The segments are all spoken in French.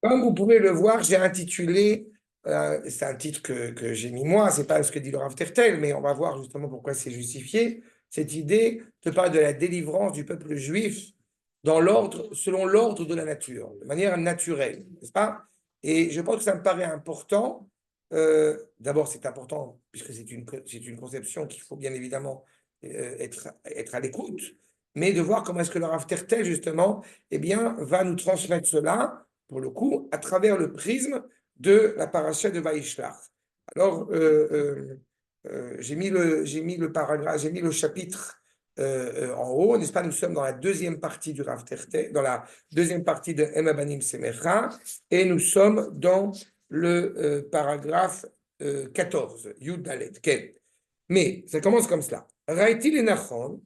Comme vous pouvez le voir, j'ai intitulé, c'est un titre que j'ai mis moi, c'est pas ce que dit le Rav Tertel, mais on va voir justement pourquoi c'est justifié. Cette idée te parle de la délivrance du peuple juif dans l'ordre, selon l'ordre de la nature, de manière naturelle, n'est-ce pas? Et je pense que ça me paraît important. D'abord, c'est important puisque c'est une conception qu'il faut bien évidemment être à l'écoute, mais de voir comment est-ce que le Rav Tertel, justement, eh bien, va nous transmettre cela pour le coup, à travers le prisme de la paracha de Vaïshlach. Alors, j'ai mis le paragraphe, j'ai mis le chapitre en haut, n'est-ce pas? Nous sommes dans la deuxième partie du Rav Tertel, dans la deuxième partie de Ema Banim Semecha, et nous sommes dans le paragraphe 14, Yud Dalet. Okay. Mais ça commence comme cela. Raïti le Nachon,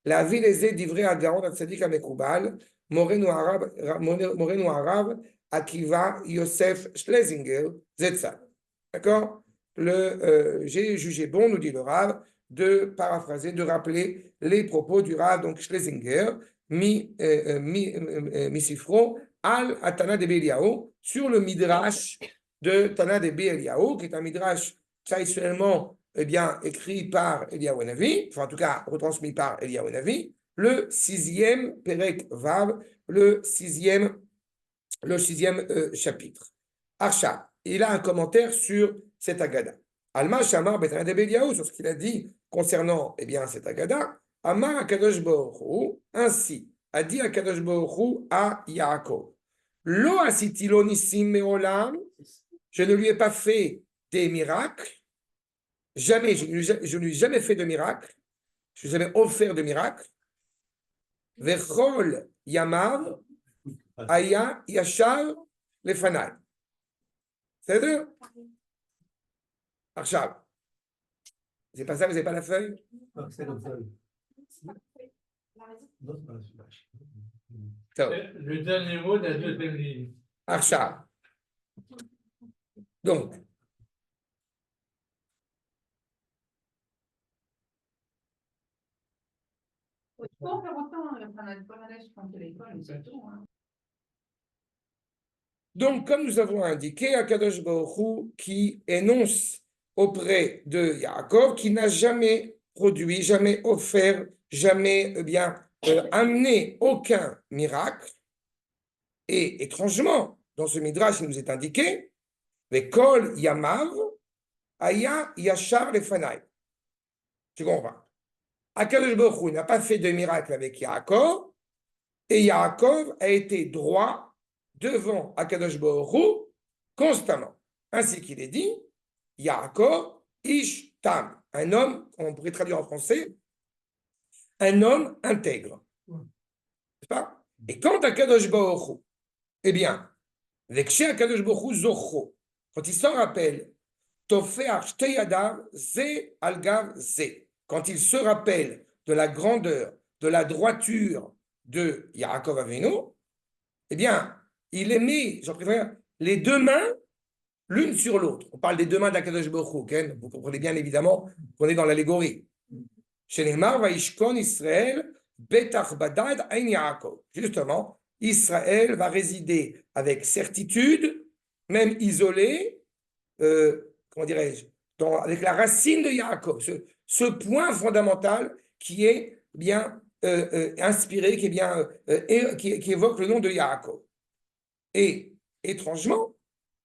la ville est d'ivré à Gaon, à Tzadik Amekubal, Morenu Arabe, Akiva Yosef Schlesinger, Zetzal. D'accord? J'ai jugé bon, nous dit le Rav, de paraphraser, de rappeler les propos du Rav, donc Schlesinger, Misifro, Al Atana de Beliaou, sur le Midrash de Tana de Beliaou, qui est un Midrash traditionnellement écrit par Eliyahu Navi, enfin en tout cas retransmis par Eliyahu Navi, le sixième Perek Vav, le sixième chapitre. Archa, il a un commentaire sur cette Agada. Alma Shamar Betana de Beliaou, sur ce qu'il a dit concernant cette Agada, Amar Akadosh Baruch Hu, ainsi a dit Akadosh Baruch Hu à Yaakov. Lo asitilo nisim meolam, je ne lui ai pas fait des miracles. Jamais, je ne lui ai jamais fait de miracle. Je ne lui ai jamais offert de miracle. Vechol Yamav Aya Yashar Lefanai. C'est-à-dire, Archav. C'est pas ça, vous n'avez pas la feuille? C'est la feuille. Le dernier mot de la deuxième ligne. Archav. Donc, donc, comme nous avons indiqué, Akadosh Baruch Hu qui énonce auprès de Yaakov, qui n'a jamais produit, jamais offert, jamais amené aucun miracle. Et étrangement, dans ce midrash, il nous est indiqué, Vekol Yamav Aya Yashar Lefanai. Tu comprends? Akadosh Baruch Hu n'a pas fait de miracle avec Yaakov, et Yaakov a été droit devant Akadosh Baruch Hu constamment. Ainsi qu'il est dit, Yaakov Ish Tam, un homme, on pourrait traduire en français, un homme intègre. N'est-ce pas? Et quant à Akadosh Baruch Hu, eh bien, Vekshe Akadosh Baruch Hu Zocho, quand il s'en rappelle, Tofeach Shteyadav Ze Algav Ze, quand il se rappelle de la grandeur, de la droiture de Yaakov Avinu, eh bien, il est mis, j'en préfère, les deux mains l'une sur l'autre. On parle des deux mains d'Akadosh Baruch Hu, okay? Vous comprenez bien évidemment qu'on est dans l'allégorie. Shenemar Vaishkon Israël Betach Badad Ein Yaakov. Justement, Israël va résider avec certitude, même isolé, comment dirais-je, avec la racine de Yaakov, ce point fondamental qui est bien inspiré, qui est bien qui évoque le nom de Yaakov. Et étrangement,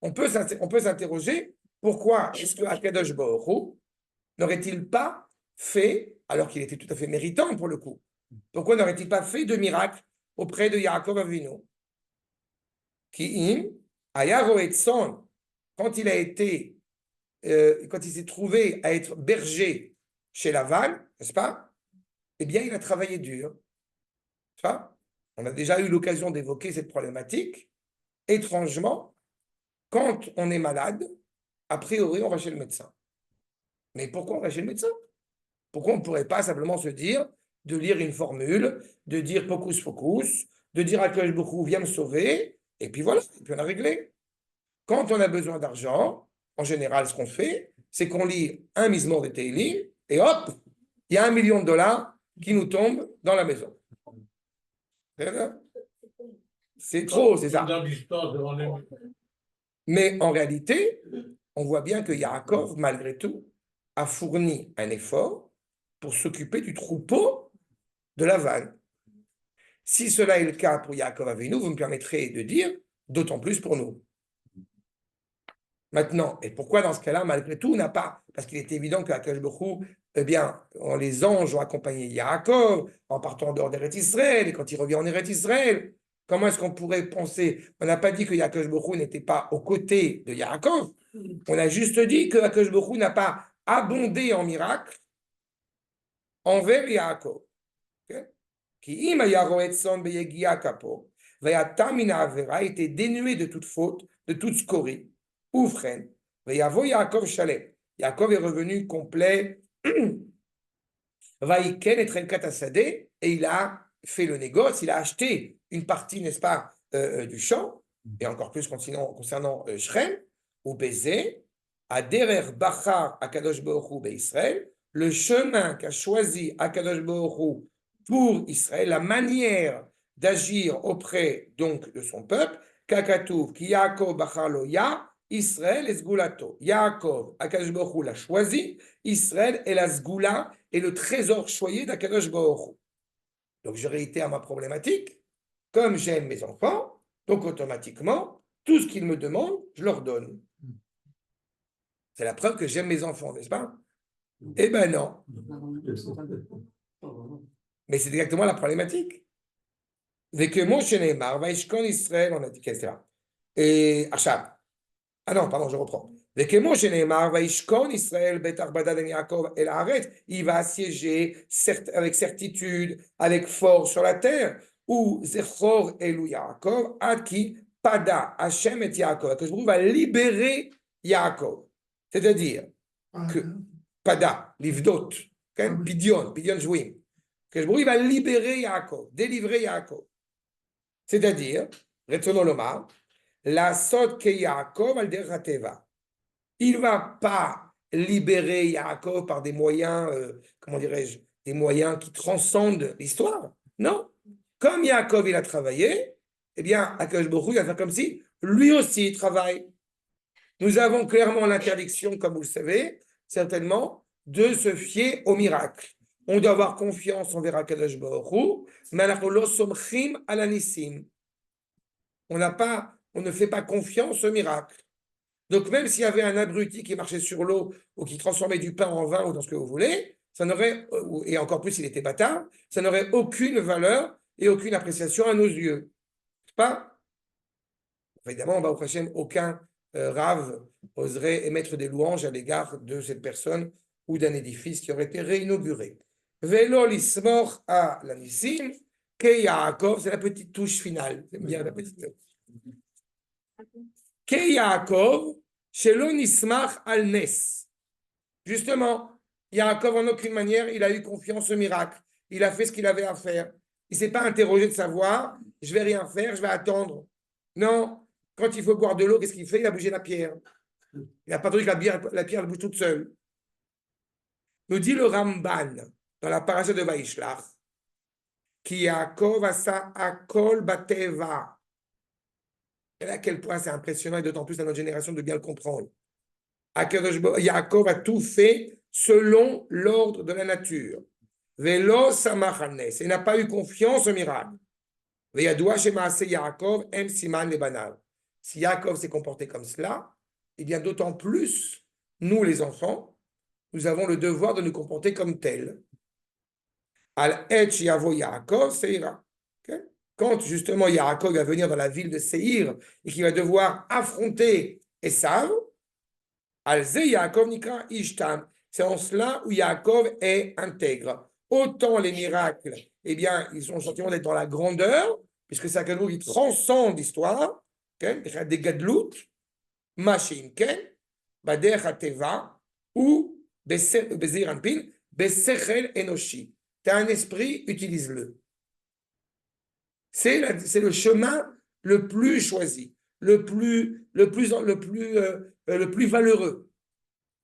on peut s'interroger pourquoi est-ce que Akadosh Baruch Hu n'aurait-il pas fait, alors qu'il était tout à fait méritant pour le coup, pourquoi n'aurait-il pas fait de miracle auprès de Yaakov Avinu? Ki'im Ayaro Etson, quand il a été quand il s'est trouvé à être berger chez Laval, n'est-ce pas? Eh bien, il a travaillé dur. N'est-ce pas? On a déjà eu l'occasion d'évoquer cette problématique. Étrangement, quand on est malade, a priori, on va chez le médecin. Mais pourquoi on va chez le médecin? Pourquoi on ne pourrait pas simplement se dire, de lire une formule, de dire pocus focus, de dire à Akadosh Baruch Hu, viens me sauver, et puis voilà, et puis on a réglé. Quand on a besoin d'argent, en général, ce qu'on fait, c'est qu'on lit un Mizmor de Teilim, et hop, il y a $1 million qui nous tombe dans la maison. c'est trop, c'est ça. Dans l'histoire devant les... Mais en réalité, on voit bien que Yaakov, malgré tout, a fourni un effort pour s'occuper du troupeau de Lavan. Si cela est le cas pour Yaakov Avinu, vous me permettrez de dire, d'autant plus pour nous. Maintenant, et pourquoi dans ce cas-là, malgré tout, n'a pas, parce qu'il est évident qu'Akash Baruch Hu, eh bien, les anges ont accompagné Yaakov en partant en dehors d'Eretz Israël, et quand il revient en Eretz Israël, comment est-ce qu'on pourrait penser, on n'a pas dit que Akash Baruch Hu n'était pas aux côtés de Yaakov, on a juste dit que Akash Baruch Hu n'a pas abondé en miracles envers Yaakov. Qui a été dénué de toute faute, de toute scorie. Oufren. Yaakov Shalem. Yaakov est revenu complet. Vaïken et Trenkat Asadeh, et il a fait le négoce, il a acheté une partie, n'est-ce pas, du champ, et encore plus concernant Shrem, ou Bézé, à Derer Bachar Akadosh Baruch Hu Israël, le chemin qu'a choisi Akadosh Baruch Hu pour Israël, la manière d'agir auprès donc de son peuple, Kakatouv, ki Yaakov Bachar lo Ya, Israël et Sgulato. Yaakov, Akadosh Baruch Hu l'a choisi, Israël est la Sgula et le trésor choyé d'Akadosh Baruch Hu. Donc je réitère ma problématique, comme j'aime mes enfants, donc automatiquement, tout ce qu'ils me demandent, je leur donne. C'est la preuve que j'aime mes enfants, n'est-ce pas? Eh ben non. Mais c'est exactement la problématique. Dès que Moshe Neymar, Vaishkon Israël, on a dit qu'est-ce que c'est là. Et Achab. Ah non, pardon, je reprends. Dès que Moshe Neymar, Vaishkon Israël, Betar Badad et Yaakov, et arrête, il va assiéger avec certitude, avec force sur la terre, où Zechor Elu Yaakov, Aki Pada, Hashem et Yaakov, que je va libérer Yaakov. C'est-à-dire que Pada, Livdot, Pidion Jouim, que je va libérer Yaakov, délivrer Yaakov. C'est-à-dire, Retzono Lomar, la sot ke Yaakov al derrateva. Il ne va pas libérer Yaakov par des moyens, comment dirais-je, des moyens qui transcendent l'histoire. Non. Comme Yaakov, il a travaillé, eh bien, Akadosh Baruch Hu, il va faire comme si lui aussi il travaille. Nous avons clairement l'interdiction, comme vous le savez, certainement, de se fier au miracle. On doit avoir confiance envers Akadosh Baruch Hu, mais on ne fait pas confiance au miracle. Donc, même s'il y avait un abruti qui marchait sur l'eau ou qui transformait du pain en vin ou dans ce que vous voulez, ça n'aurait, et encore plus s'il était bâtard, ça n'aurait aucune valeur et aucune appréciation à nos yeux. Pas? Évidemment, au Hashem, aucun rave oserait émettre des louanges à l'égard de cette personne ou d'un édifice qui aurait été réinauguré. Velo lismor à la Nissim, ke Yaakov, c'est la petite touche finale. J'aime bien la petite touche. Ke Yaakov, shelo nismach al nes. Justement, Yaakov, en aucune manière, il a eu confiance au miracle. Il a fait ce qu'il avait à faire. Il ne s'est pas interrogé de savoir, je ne vais rien faire, je vais attendre. Non, quand il faut boire de l'eau, qu'est-ce qu'il fait? Il a bougé la pierre. Il n'a pas attendu que la pierre elle bouge toute seule. Nous dit le Ramban, dans la paracha de Vaishlach, qui Yaakov asa akol bateva. Et là, à quel point c'est impressionnant, et d'autant plus à notre génération de bien le comprendre. Yaakov a tout fait selon l'ordre de la nature. Velo samachanes. Il n'a pas eu confiance au miracle. Yaakov em siman le banal. Si Yaakov s'est comporté comme cela, eh bien d'autant plus, nous les enfants, nous avons le devoir de nous comporter comme tel. Al et yavo Yaakov seira. Quand justement Yaakov va venir dans la ville de Seir et qu'il va devoir affronter Esav, Al-Ze Yaakov Nikra Ishtam. C'est en cela où Yaakov est intègre. Autant les miracles, eh bien, ils ont le sentiment d'être dans la grandeur, puisque c'est un cadeau qui transcende l'histoire, des gadlout, Machim Ken, Bader Hateva, ou Bezir Ampin, Besechel Enoshi. Tu as un esprit, utilise-le. C'est le chemin le plus choisi, le plus valeureux.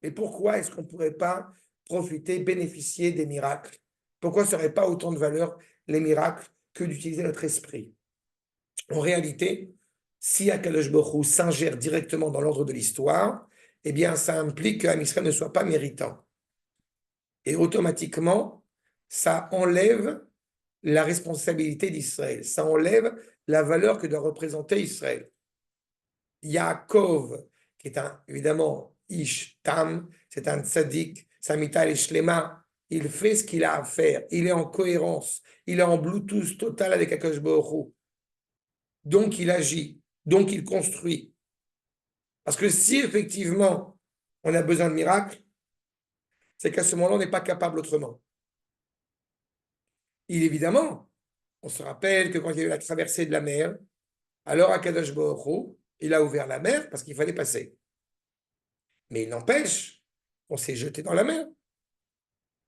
Et pourquoi est-ce qu'on ne pourrait pas profiter, bénéficier des miracles? Pourquoi ça n'aurait pas autant de valeur, les miracles, que d'utiliser notre esprit? En réalité, si Akadosh Baruch Hu s'ingère directement dans l'ordre de l'histoire, eh bien, ça implique qu'Am Israël ne soit pas méritant. Et automatiquement, ça enlève la responsabilité d'Israël. Ça enlève la valeur que doit représenter Israël. Yaakov, qui est évidemment Ish Tam, c'est un tzaddik, Samital et Shlema, il fait ce qu'il a à faire, il est en cohérence, il est en Bluetooth total avec Akadosh Baruch Hu. Donc il agit, donc il construit. Parce que si effectivement on a besoin de miracles, c'est qu'à ce moment-là, on n'est pas capable autrement. Évidemment, on se rappelle que quand il y a eu la traversée de la mer, alors Akadosh Baruch Hu, il a ouvert la mer parce qu'il fallait passer. Mais il n'empêche, on s'est jeté dans la mer.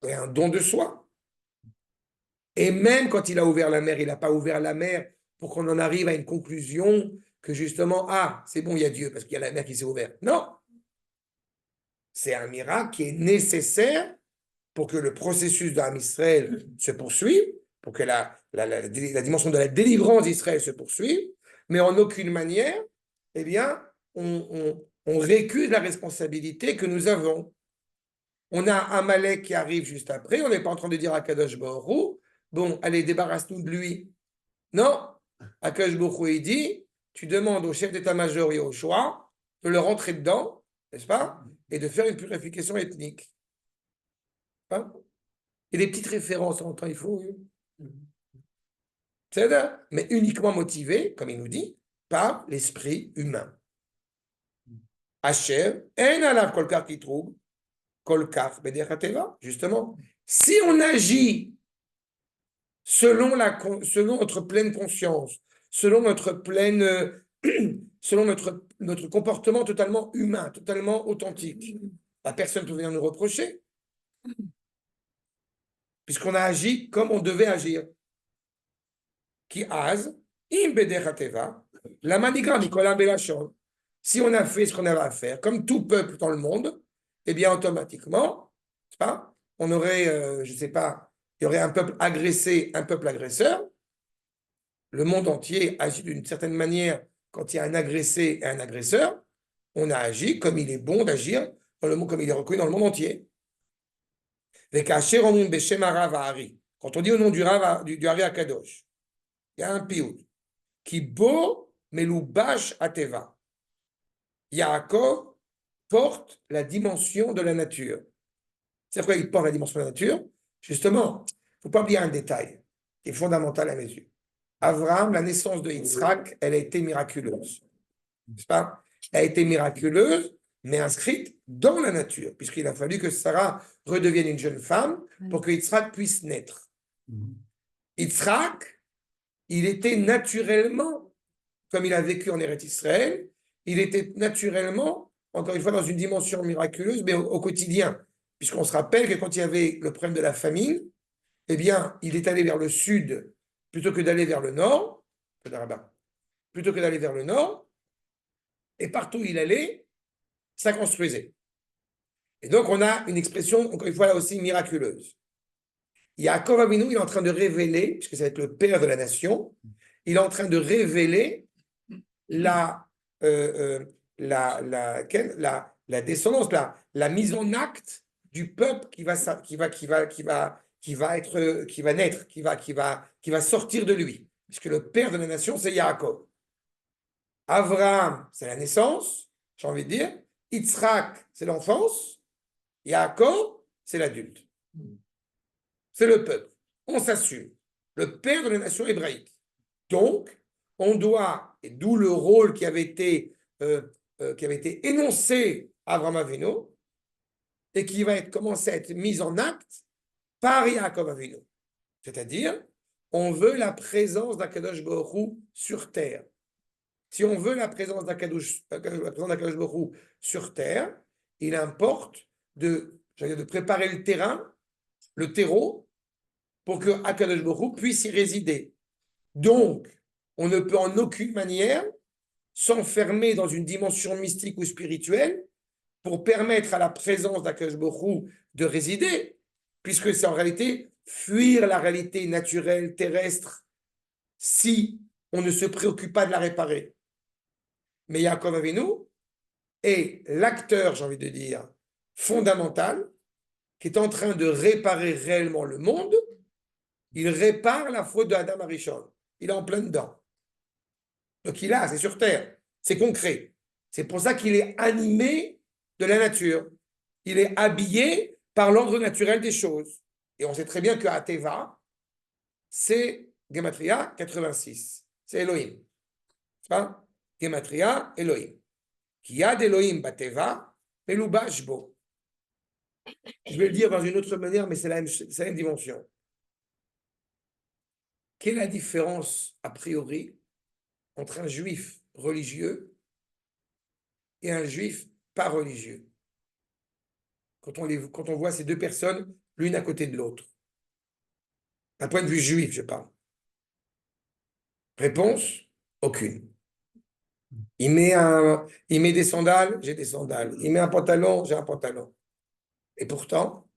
C'est un don de soi. Et même quand il a ouvert la mer, il n'a pas ouvert la mer pour qu'on en arrive à une conclusion que justement, ah, c'est bon, il y a Dieu parce qu'il y a la mer qui s'est ouverte. Non. C'est un miracle qui est nécessaire pour que le processus d'Am Israël se poursuive, pour que la dimension de la délivrance d'Israël se poursuive, mais en aucune manière, eh bien, on récuse la responsabilité que nous avons. On a Amalek qui arrive juste après, on n'est pas en train de dire à Kadosh Baruch Hu, bon, allez, débarrasse-nous de lui. Non, Akadosh Baruch Hu, il dit, tu demandes au chef d'état-major et au choix de le rentrer dedans, n'est-ce pas, et de faire une purification ethnique. Hein? Et des petites références en temps, il faut. C'est ça, mais uniquement motivé, comme il nous dit, par l'esprit humain. Asher, en alav kolkar qui trouve, kolkar bedechateva, justement. Si on agit selon notre pleine conscience, selon notre pleine, selon notre comportement totalement humain, totalement authentique, la personne peut venir nous reprocher, puisqu'on a agi comme on devait agir. Qui az, im bedechateva, la manigra Nicolas Belachon. Si on a fait ce qu'on avait à faire, comme tout peuple dans le monde, eh bien automatiquement, pas, on aurait, je ne sais pas, il y aurait un peuple agressé, un peuple agresseur. Le monde entier agit d'une certaine manière quand il y a un agressé et un agresseur. On a agi comme il est bon d'agir dans le monde, comme il est reconnu dans le monde entier. Quand on dit au nom du Hari Akadosh, il y a un piout qui beau meloubash ateva. Yaakov porte la dimension de la nature. C'est quoi il porte la dimension de la nature? Justement, il ne faut pas oublier un détail qui est fondamental à mes yeux. Abraham, la naissance de Yitzhak, elle a été miraculeuse. N'est-ce pas? Elle a été miraculeuse, mais inscrite dans la nature, puisqu'il a fallu que Sarah redevienne une jeune femme pour que Yitzhak puisse naître. Yitzhak, il était naturellement, comme il a vécu en Eretz Israël, il était naturellement, encore une fois, dans une dimension miraculeuse, mais au quotidien. Puisqu'on se rappelle que quand il y avait le problème de la famine, eh bien, il est allé vers le sud plutôt que d'aller vers le nord, plutôt que d'aller vers le nord, et partout où il allait, ça construisait. Et donc, on a une expression, encore une fois, là aussi, miraculeuse. Yaakov Avinu, il est en train de révéler, puisque ça va être le père de la nation, il est en train de révéler la descendance, la mise en acte du peuple qui va naître, qui va sortir de lui. Puisque le père de la nation, c'est Yaakov. Abraham, c'est la naissance, j'ai envie de dire. Yitzhak, c'est l'enfance. Yaakov, c'est l'adulte. C'est le peuple. On s'assume. Le père de la nation hébraïque. Donc, on doit, et d'où le rôle qui avait été énoncé à Abraham Avinu, et qui va commencer à être mis en acte par Yaakov Avinu. C'est-à-dire, on veut la présence d'Akadosh Baruch Hu sur terre. Si on veut la présence d'Akadosh Baruch Hu sur terre, il importe de préparer le terrain, le terreau, pour que Akadosh Baruch Hu puisse y résider. Donc, on ne peut en aucune manière s'enfermer dans une dimension mystique ou spirituelle pour permettre à la présence d'Akadosh Baruch Hu de résider, puisque c'est en réalité fuir la réalité naturelle terrestre si on ne se préoccupe pas de la réparer. Mais Yaakov Avinu est l'acteur, j'ai envie de dire, fondamental, qui est en train de réparer réellement le monde. Il répare la faute de Adam Arishon. Il est en plein dedans. Donc il a, c'est sur terre, c'est concret. C'est pour ça qu'il est animé de la nature. Il est habillé par l'ordre naturel des choses. Et on sait très bien que Ateva, c'est Gematria 86. C'est Elohim. C'est pas Gematria, Elohim. Qui a d'Elohim Bateva, Melubash Bo. Je vais le dire dans une autre manière, mais c'est la même dimension. Quelle est la différence, a priori, entre un juif religieux et un juif pas religieux? Quand on voit ces deux personnes, l'une à côté de l'autre. D'un point de vue juif, je parle. Réponse, aucune. Il met des sandales, j'ai des sandales. Il met un pantalon, j'ai un pantalon. Et pourtant,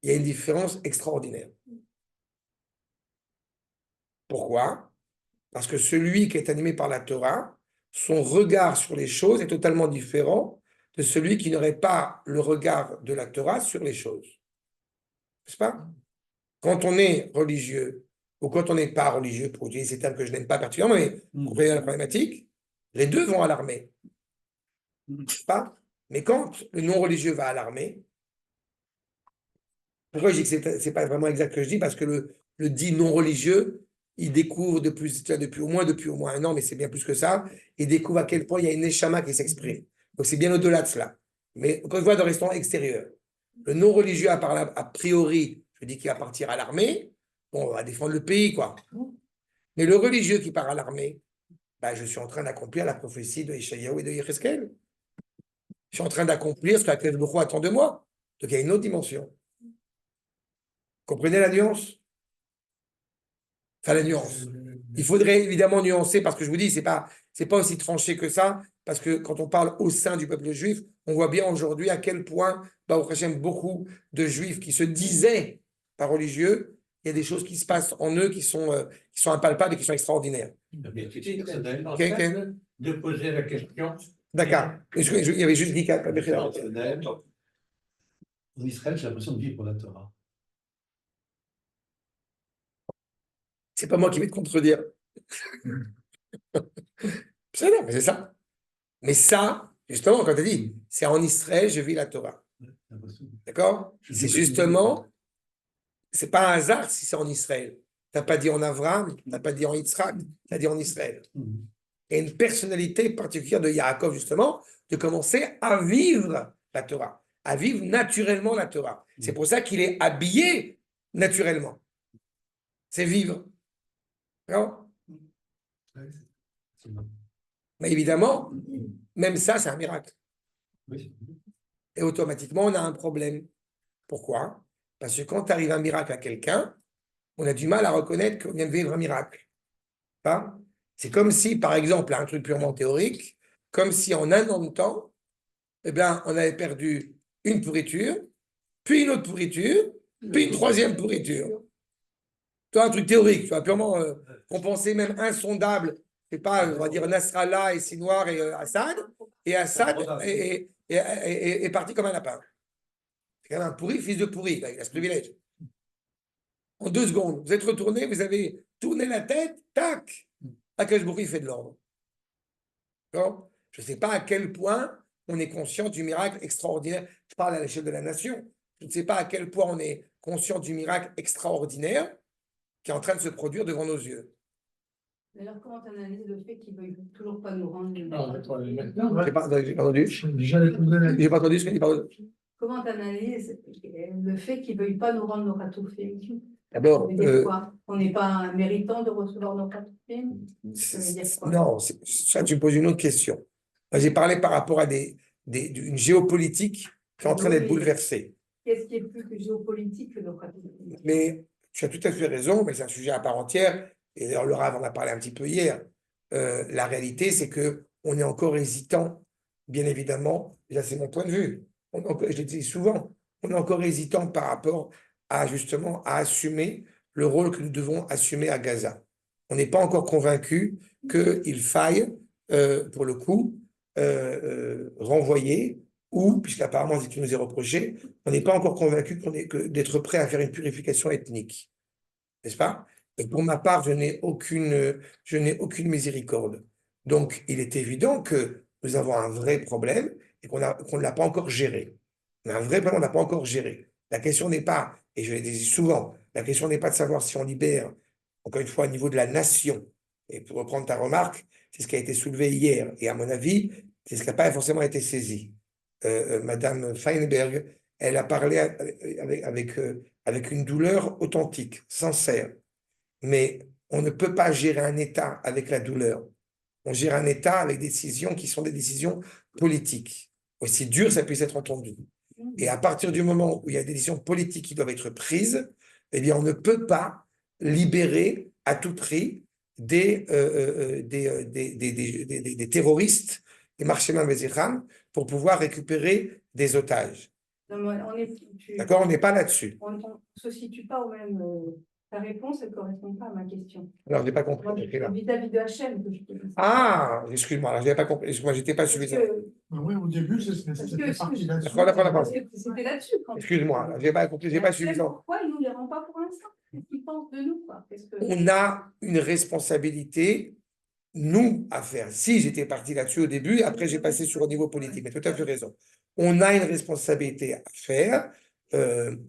il y a une différence extraordinaire. Pourquoi? Parce que celui qui est animé par la Torah, son regard sur les choses est totalement différent de celui qui n'aurait pas le regard de la Torah sur les choses. N'est-ce pas? Quand on est religieux ou quand on n'est pas religieux, pour utiliser ces termes que je n'aime pas particulièrement, mais vous comprenez la problématique, les deux vont à l'armée. N'est-ce pas? Mais quand le non-religieux va à l'armée, pourquoi je dis que ce n'est pas vraiment exact ce que je dis? Parce que le dit non-religieux, il découvre depuis au moins un an, mais c'est bien plus que ça, il découvre à quel point il y a une neshama qui s'exprime. Donc c'est bien au-delà de cela. Mais quand on voit dans le restaurant extérieur, le non-religieux, a priori, je dis qu'il va partir à l'armée, bon, on va défendre le pays, quoi. Mais le religieux qui part à l'armée, ben, je suis en train d'accomplir la prophétie de Ishayahu et de Yecheskel. Je suis en train d'accomplir ce qu'Akadosh Baruch Hu attend de moi. Donc il y a une autre dimension. Comprenez la nuance? Enfin, la nuance. Il faudrait évidemment nuancer, parce que je vous dis, c'est pas aussi tranché que ça, parce que quand on parle au sein du peuple juif, on voit bien aujourd'hui à quel point, Baruch Hashem, beaucoup de juifs qui se disaient pas religieux, il y a des choses qui se passent en eux qui sont impalpables et qui sont extraordinaires. De poser la question. D'accord. Il y avait juste dit En Israël, j'ai l'impression de vivre pour la Torah. C'est pas moi qui vais te contredire. C'est ça. Mais ça, justement, quand tu as dit, c'est en Israël, je vis la Torah. D'accord? C'est justement, c'est pas un hasard si c'est en Israël. Tu n'as pas dit en Abraham, tu n'as pas dit en Yitzhak, tu as dit en Israël. Et une personnalité particulière de Yaakov, justement, de commencer à vivre la Torah, à vivre naturellement la Torah. C'est pour ça qu'il est habillé naturellement. C'est vivre. Non? Mais évidemment, même ça, c'est un miracle. Et automatiquement, on a un problème. Pourquoi? Parce que quand arrive un miracle à quelqu'un, on a du mal à reconnaître qu'on vient de vivre un miracle. Hein? C'est comme si, par exemple, un truc purement théorique, comme si en un an de temps, eh bien, on avait perdu une pourriture, puis une autre pourriture, puis une troisième pourriture. Tu vois, un truc théorique, tu vois, purement compensé, même insondable. C'est pas, on va dire, Nasrallah et Sinwar et Assad. Et Assad est parti comme un lapin. C'est quand même un pourri, fils de pourri. Il a ce privilège. En 2 secondes, vous êtes retourné, vous avez tourné la tête, tac, Akadosh Baruch Hu fait de l'ordre. D'accord? Je ne sais pas à quel point on est conscient du miracle extraordinaire. Je parle à l'échelle de la nation. Je ne sais pas à quel point on est conscient du miracle extraordinaire qui est en train de se produire devant nos yeux. Alors, comment tu analyses le fait qu'ils ne veuillent toujours pas nous rendre J'ai pas entendu. J'ai pas entendu ce qu'il dit. Comment tu analyses le fait qu'ils ne veuillent pas nous rendre nos ratoufim? D'abord, on n'est pas méritant de recevoir nos ratoufim? Non, ça, tu me poses une autre question. J'ai parlé par rapport à une géopolitique qui est en train d'être bouleversée. Qu'est-ce qui est plus que géopolitique que nos ratoufim? Mais tu as tout à fait raison, mais c'est un sujet à part entière. Et d'ailleurs, le Rav en a parlé un petit peu hier. La réalité, c'est qu'on est encore hésitant, bien évidemment. Et là, c'est mon point de vue. Je l'ai dit souvent, on est encore hésitant par rapport à justement à assumer le rôle que nous devons assumer à Gaza. On n'est pas encore convaincu qu'il faille, pour le coup, renvoyer, ou, puisqu'apparemment c'est ce qui nous est reproché, on n'est pas encore convaincu d'être prêt à faire une purification ethnique. N'est-ce pas? Et pour ma part, je n'ai aucune miséricorde. Donc, il est évident que nous avons un vrai problème et qu'on ne l'a pas encore géré. On a un vrai problème, on ne l'a pas encore géré. La question n'est pas, et je l'ai dit souvent, la question n'est pas de savoir si on libère, encore une fois, au niveau de la nation. Et pour reprendre ta remarque, c'est ce qui a été soulevé hier. Et à mon avis, c'est ce qui n'a pas forcément été saisi. Madame Feinberg, elle a parlé avec une douleur authentique, sincère. Mais on ne peut pas gérer un État avec la douleur. On gère un État avec des décisions qui sont des décisions politiques. Aussi dur ça puisse être entendu. Et à partir du moment où il y a des décisions politiques qui doivent être prises, eh bien, on ne peut pas libérer à tout prix des terroristes, des marchémins Vézicham, pour pouvoir récupérer des otages. Non, mais D'accord, on n'est pas là-dessus. on ne se situe pas au même. Ta réponse, elle ne correspond pas à ma question. Alors, je n'ai pas compris. Moi, vis-à-vis de Hachem que je te dis. Ah, excuse-moi, alors, je n'avais pas compris. Excuse-moi, je n'étais pas suffisant. Oui, au début, c'était parti là-dessus. D'accord. C'était là-dessus. Excuse-moi, je n'ai pas compris, je n'ai pas suffisant. Pourquoi il ne nous les rend pas pour l'instant? Qu'est-ce qu'ils pensent de nous, quoi? On a une responsabilité, nous, à faire. Si j'étais parti là-dessus au début, après j'ai passé sur le niveau politique, mais tout à fait raison. On a une responsabilité à faire. Comme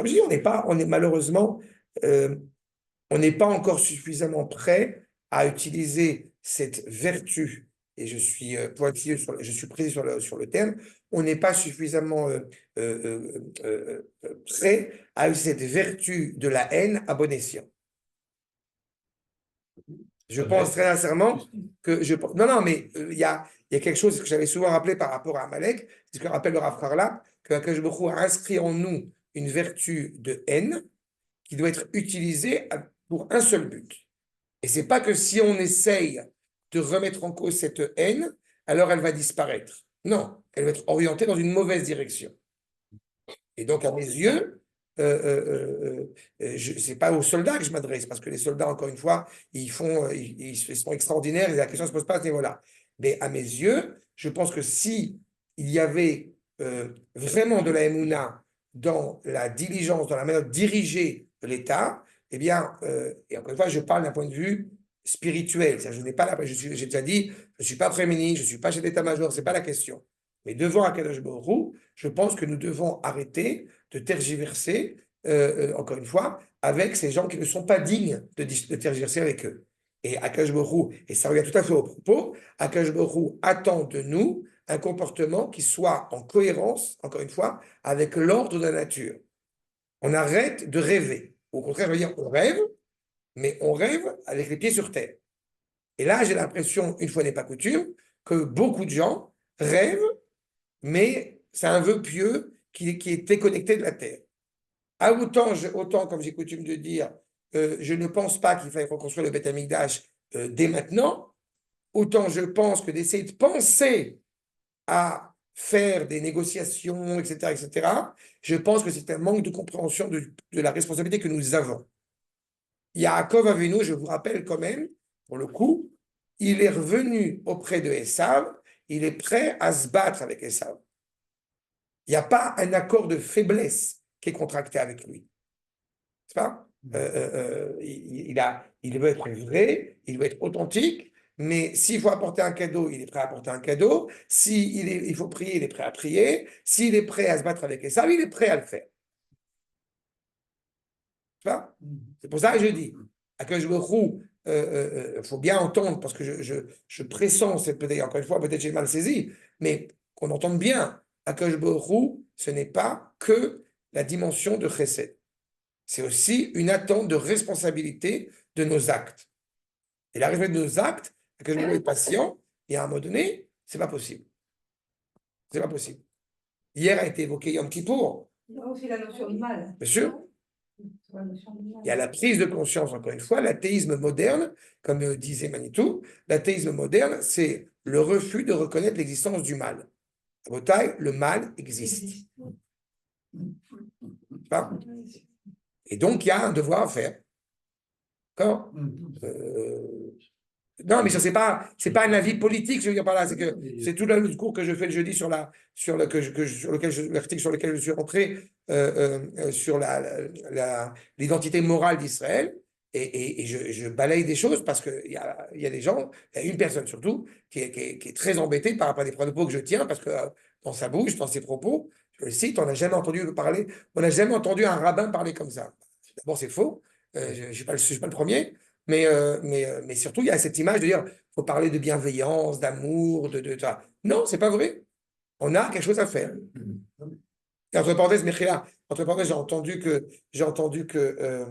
je dis, on est malheureusement, on n'est pas encore suffisamment prêt à utiliser cette vertu, et je suis pointilleux, je suis précis sur le terme, on n'est pas suffisamment prêt à utiliser cette vertu de la haine à bon escient. Je pense très sincèrement que non, mais il y a quelque chose que j'avais souvent rappelé par rapport à Amalek, c'est ce que rappelle le Rav Harlap, que Akadosh Baruch Hu a inscrit en nous une vertu de haine qui doit être utilisée pour un seul but. Et c'est pas que si on essaye de remettre en cause cette haine, alors elle va disparaître. Non, elle va être orientée dans une mauvaise direction. Et donc, à mes yeux, c'est pas aux soldats que je m'adresse, parce que les soldats, encore une fois, ils sont extraordinaires et la question ne se pose pas à ce niveau-là. Mais à mes yeux, je pense que si il y avait vraiment de la Emouna dans la diligence, dans la manière de diriger l'État, eh bien, et encore une fois, je parle d'un point de vue spirituel. Je n'ai pas j'ai déjà dit, je ne suis pas premier ministre, je ne suis pas chef d'état-major, ce n'est pas la question. Mais devant Akadosh Baruch Hu, je pense que nous devons arrêter de tergiverser, encore une fois, avec ces gens qui ne sont pas dignes de tergiverser avec eux. Et Akadosh Baruch Hu, et ça revient tout à fait au propos, Akadosh Baruch Hu attend de nous un comportement qui soit en cohérence, encore une fois, avec l'ordre de la nature. On arrête de rêver. Au contraire, je veux dire, on rêve, mais on rêve avec les pieds sur terre. Et là, j'ai l'impression, une fois n'est pas coutume, que beaucoup de gens rêvent, mais c'est un vœu pieux qui est déconnecté de la terre. Autant comme j'ai coutume de dire, je ne pense pas qu'il faille reconstruire le Beth Amikdash dès maintenant, autant je pense que d'essayer de penser à faire des négociations, etc., je pense que c'est un manque de compréhension de la responsabilité que nous avons. Yaakov Avinu, je vous rappelle quand même, pour le coup, il est revenu auprès de Esav, il est prêt à se battre avec Esav. Il n'y a pas un accord de faiblesse qui est contracté avec lui. C'est pas il veut être vrai, il veut être authentique, mais s'il faut apporter un cadeau, il est prêt à apporter un cadeau. Il faut prier, il est prêt à prier. S'il est prêt à se battre avec Esav, il est prêt à le faire. C'est pour ça que je dis, il faut bien entendre, parce que je pressens, peut-être, encore une fois, peut-être j'ai mal saisi, mais qu'on entende bien, Akadosh Baruch Hu, ce n'est pas que la dimension de Chesed. C'est aussi une attente de responsabilité de nos actes. Et la responsabilité de nos actes, Akadosh Baruch Hu est patient, et à un moment donné, c'est pas possible. C'est pas possible. Hier a été évoqué Yom Kippour. Il y a aussi la notion de mal. Bien sûr. Il y a la prise de conscience, encore une fois, l'athéisme moderne, comme disait Manitou, l'athéisme moderne, c'est le refus de reconnaître l'existence du mal. À votre taille, le mal existe. Et donc, il y a un devoir à faire. D'accord? Non, mais ça, c'est pas un avis politique, je veux dire par là, c'est que c'est tout le cours que je fais le jeudi sur l'article sur lequel je suis rentré sur l'identité morale d'Israël. Et je balaye des choses parce qu'il y a des gens, il y a une personne surtout, qui est très embêtée par rapport à des propos que je tiens, parce que dans sa bouche, dans ses propos, je le cite, on n'a jamais entendu parler, on n'a jamais entendu un rabbin parler comme ça. D'abord, c'est faux, je ne suis pas le premier. Mais surtout, il y a cette image de dire il faut parler de bienveillance, d'amour, ça. Non, c'est pas vrai. On a quelque chose à faire. Et entre parenthèses, j'ai entendu que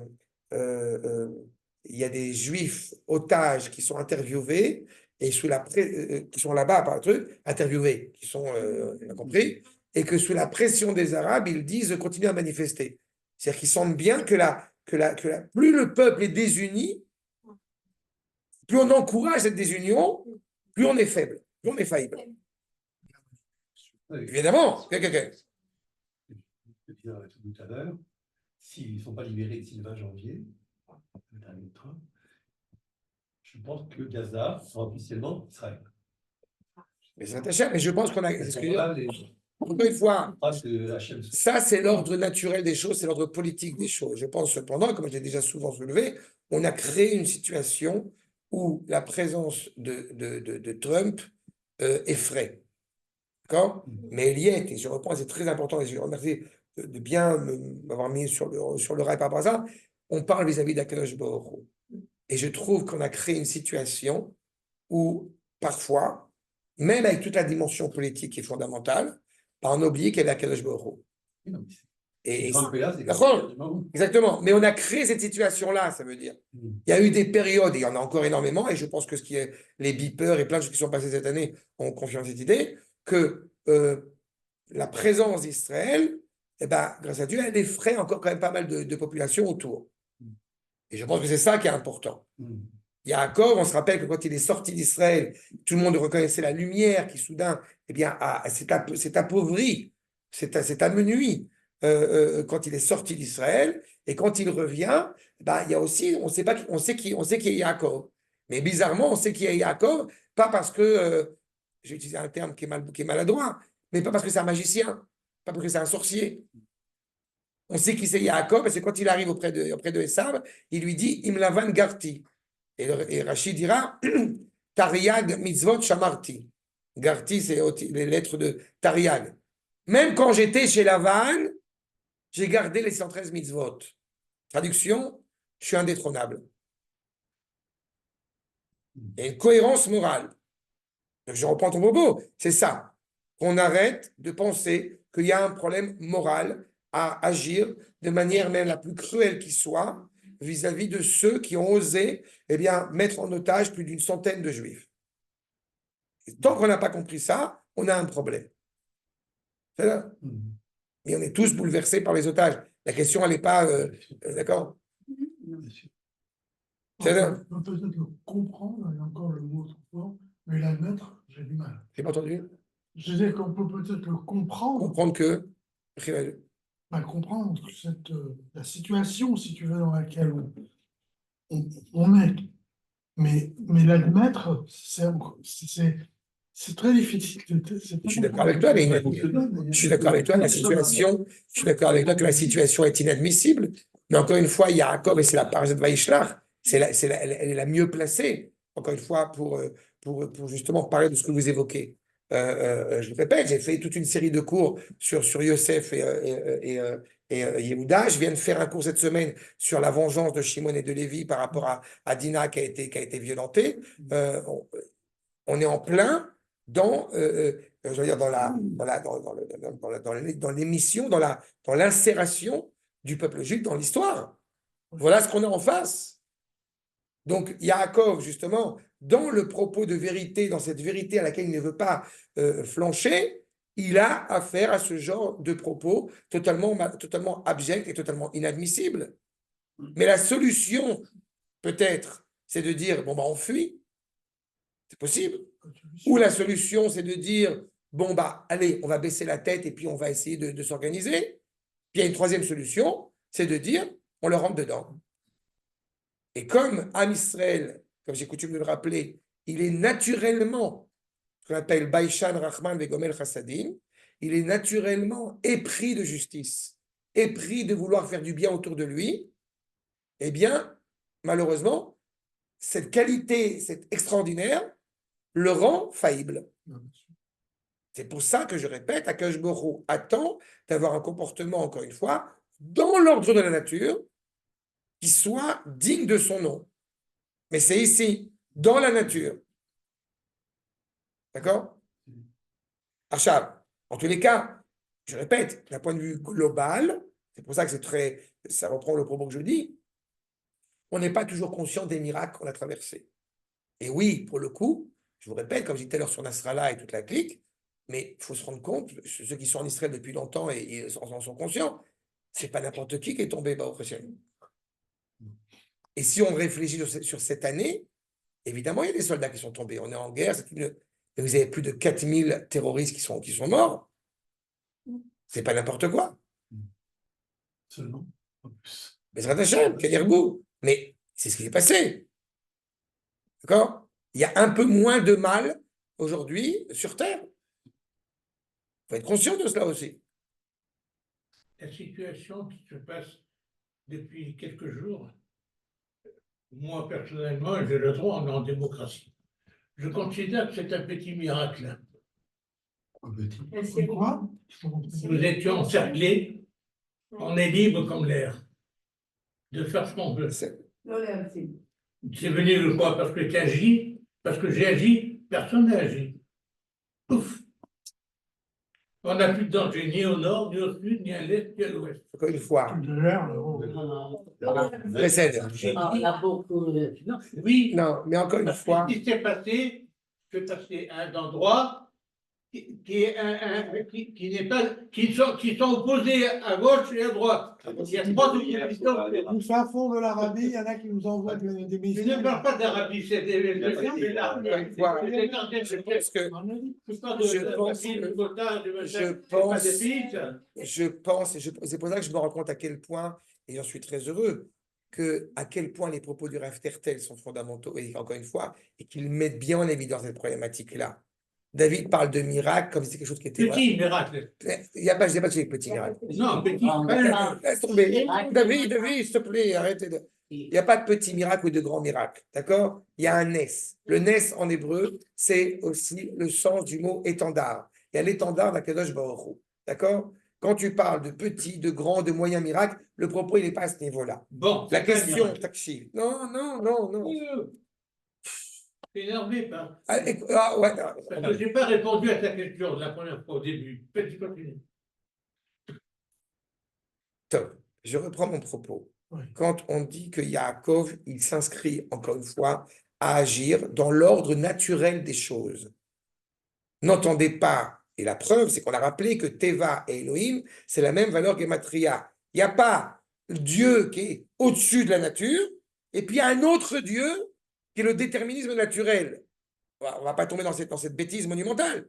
il y a des juifs otages qui sont interviewés et qui sont là-bas par un truc, interviewés, qui sont, on a compris, et que sous la pression des Arabes, ils disent de continuer à manifester. C'est-à-dire qu'ils sentent bien plus le peuple est désuni, plus on encourage cette désunion, plus on est faible, plus on est faillible. Évidemment. Je disais tout à l'heure, s'ils ne sont pas libérés d'ici le 20 janvier, je pense que Gaza sera officiellement Israël. Mais je pense qu'on a. Encore une fois, ça c'est l'ordre naturel des choses, c'est l'ordre politique des choses. Je pense cependant, comme je l'ai déjà souvent soulevé, on a créé une situation où la présence de Trump effraie. D'accord? Mais elle y est, et je reprends, c'est très important, et je remercie de bien m'avoir mis sur le rail par rapport à ça. On parle vis-à-vis d'Akadosh Baruch Hu. Et je trouve qu'on a créé une situation où, parfois, même avec toute la dimension politique qui est fondamentale, on oublie qu'elle est Akadosh Baruch Hu. Exactement. Mais on a créé cette situation-là, ça veut dire. Il y a eu des périodes, et il y en a encore énormément, et je pense que les beepers et plein de choses qui sont passées cette année ont confirmé cette idée, que la présence d'Israël, grâce à Dieu, elle effraie encore quand même pas mal de populations autour. Et je pense que c'est ça qui est important. Yaakov, on se rappelle que quand il est sorti d'Israël, tout le monde reconnaissait la lumière qui soudain s'est appauvrie, s'est amenuie quand il est sorti d'Israël. Et quand il revient, il y a aussi, on sait qui est Yaakov. Mais bizarrement, on sait qui est Yaakov, pas parce que, j'ai utilisé un terme qui est maladroit, mais pas parce que c'est un magicien, pas parce que c'est un sorcier. On sait qui c'est Yaakov, et c'est quand il arrive auprès de Esav, il lui dit Imlavan Garti. Et Rachid dira Tariag mitzvot shamarti. Garti, c'est les lettres de Tariag. Même quand j'étais chez Lavan, j'ai gardé les 113 mitzvot. Traduction, je suis indétrônable. Il y a une cohérence morale. Donc je reprends ton propos, c'est ça. On arrête de penser qu'il y a un problème moral à agir de manière même la plus cruelle qui soit vis-à-vis de ceux qui ont osé mettre en otage plus d'une centaine de juifs. Et tant qu'on n'a pas compris ça, on a un problème. C'est là. Mais on est tous bouleversés par les otages. La question, elle n'est pas... d'accord? C'est là. On peut peut-être le comprendre, il y a encore le mot autrefois, mais l'admettre, j'ai du mal. J'ai pas entendu? Je disais qu'on peut peut-être le comprendre. Comprendre que... comprendre la situation, si tu veux, dans laquelle on est. Mais l'admettre, c'est très difficile. Je suis d'accord avec toi, je suis d'accord avec toi, je suis d'accord avec toi que la situation est inadmissible, mais encore une fois, Yaakov, et c'est la parashat Vaishlach, elle est la mieux placée, encore une fois, pour justement parler de ce que vous évoquez. Je le répète, j'ai fait toute une série de cours sur Yosef et Yehuda. Je viens de faire un cours cette semaine sur la vengeance de Shimon et de Lévi par rapport à Dina qui a été violentée. On est en plein dans l'émission, dans l'insération du peuple juif dans l'histoire. Voilà ce qu'on a en face. Donc, Yaakov, justement, dans le propos de vérité, dans cette vérité à laquelle il ne veut pas flancher, il a affaire à ce genre de propos totalement abject et totalement inadmissible. Mais la solution, peut-être, c'est de dire, on fuit. C'est possible. Ou la solution, c'est de dire, allez, on va baisser la tête et puis on va essayer de s'organiser. Puis il y a une troisième solution, c'est de dire, on le rentre dedans. Et comme Am Israël, comme j'ai coutume de le rappeler, il est naturellement, ce qu'on appelle Baishan Rahman Vegomel Chassadim, il est naturellement épris de justice, épris de vouloir faire du bien autour de lui, eh bien, malheureusement, cette qualité, c'est extraordinaire, le rend faillible. C'est pour ça que je répète, Akadosh Baruch Hu attend d'avoir un comportement, encore une fois, dans l'ordre de la nature, qui soit digne de son nom. Mais c'est ici, dans la nature. D'accord? Achab, en tous les cas, je répète, d'un point de vue global, c'est pour ça que c'est très, ça reprend le propos que je dis, on n'est pas toujours conscient des miracles qu'on a traversés. Et oui, pour le coup, je vous répète, comme je disais tout à l'heure sur Nasrallah et toute la clique, mais il faut se rendre compte, ceux qui sont en Israël depuis longtemps et en sont conscients, c'est pas n'importe qui est tombé au Hashem. Et si on réfléchit sur cette année, évidemment, il y a des soldats qui sont tombés. On est en guerre, vous avez plus de 4000 terroristes qui sont morts. C'est pas n'importe quoi. Seulement, pas plus. Mais c'est Hashem, Kadirgou. Mais c'est ce qui s'est passé. D'accord? Il y a un peu moins de mal aujourd'hui sur Terre. Il faut être conscient de cela aussi. La situation qui se passe depuis quelques jours, moi personnellement, j'ai le droit, on est en démocratie. Je considère que c'est un petit miracle. Un petit. Et c'est Quoi? Nous étions encerclés, on est libre comme l'air, de faire ce qu'on veut. C'est C'est venu de quoi? Parce que tu agis, parce que j'ai agi, personne n'a agi. Ouf. On n'a plus de danger ni au nord, ni au sud, ni à l'est, ni à l'ouest. encore une fois. De l'air, Précède. On a beaucoup de... Oui, Non, mais encore une parce que fois. ce qui s'est passé, c'est passé à un endroit qui n'est pas, qui sont opposés à gauche et à droite. Il y a trois oppositions. Nous fin fond de l'Arabie, il y en a qui nous envoient des Je missiles. ne parle pas d'Arabie, c'est des Je pense, et c'est pour ça que je me rends compte à quel point, et j'en suis très heureux, à quel point les propos du Rav Tertel sont fondamentaux, et encore une fois, et qu'ils mettent bien en évidence cette problématique-là. David parle de miracle comme si c'était quelque chose qui était... Petit miracle. Il n'y a pas, je ne sais pas si c'est petit miracle. Non, petit. Laisse tomber. David, s'il te plaît, arrêtez de... Il n'y a pas de petit miracle ou de grand miracle, d'accord? Il y a un nes. Le nes en hébreu, c'est aussi le sens du mot étendard. Il y a l'étendard d'Akadosh Baruch Hu, d'accord? Quand tu parles de petit, de grand, de moyen miracle, le propos, il n'est pas à ce niveau-là. Bon, La question, Takshi. Non. Je suis énervé par. Ouais. Parce que je n'ai pas répondu à ta question la première fois au début. Petit continue. Top. Je reprends mon propos. Oui. Quand on dit que Yaakov, il s'inscrit, encore une fois, à agir dans l'ordre naturel des choses. N'entendez pas, et la preuve, c'est qu'on a rappelé que Teva et Elohim, c'est la même valeur gematria. Il n'y a pas Dieu qui est au-dessus de la nature, et puis il y a un autre Dieu qui est le déterminisme naturel. On ne va pas tomber dans cette bêtise monumentale.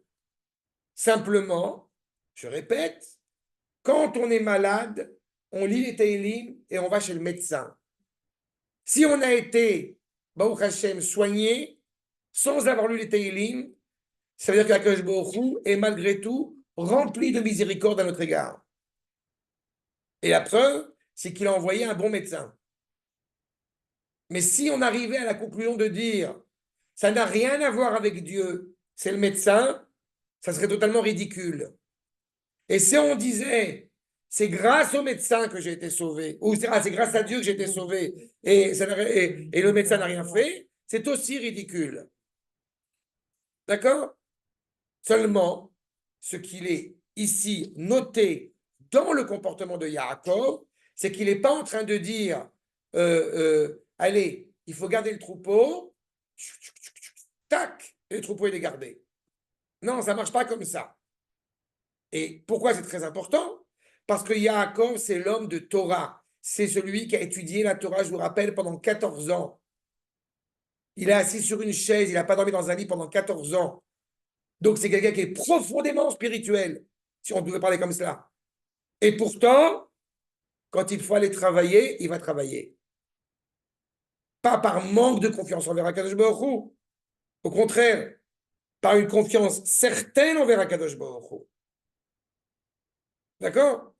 Simplement, je répète, quand on est malade, on lit les Tehillim et on va chez le médecin. Si on a été, Baruch Hashem, soigné, sans avoir lu les Tehillim, ça veut dire qu'Akadosh Baruch Hu est malgré tout rempli de miséricorde à notre égard. Et la preuve, c'est qu'il a envoyé un bon médecin. Mais si on arrivait à la conclusion de dire ça n'a rien à voir avec Dieu, c'est le médecin, ça serait totalement ridicule. Et si on disait c'est grâce au médecin que j'ai été sauvé, ou c'est grâce à Dieu que j'ai été sauvé, et le médecin n'a rien fait, c'est aussi ridicule. D'accord? Seulement, ce qu'il est ici noté dans le comportement de Yaakov, c'est qu'il n'est pas en train de dire allez, il faut garder le troupeau, tac, et le troupeau il est gardé. Non, ça ne marche pas comme ça. Et pourquoi c'est très important? Parce que Yaakov, c'est l'homme de Torah. C'est celui qui a étudié la Torah, je vous rappelle, pendant 14 ans. Il est assis sur une chaise, il n'a pas dormi dans un lit pendant 14 ans. Donc c'est quelqu'un qui est profondément spirituel, si on devait parler comme cela. Et pourtant, quand il faut aller travailler, il va travailler. Pas par manque de confiance envers Akadosh Baruch Hu. Au contraire, par une confiance certaine envers Akadosh Baruch Hu. D'accord?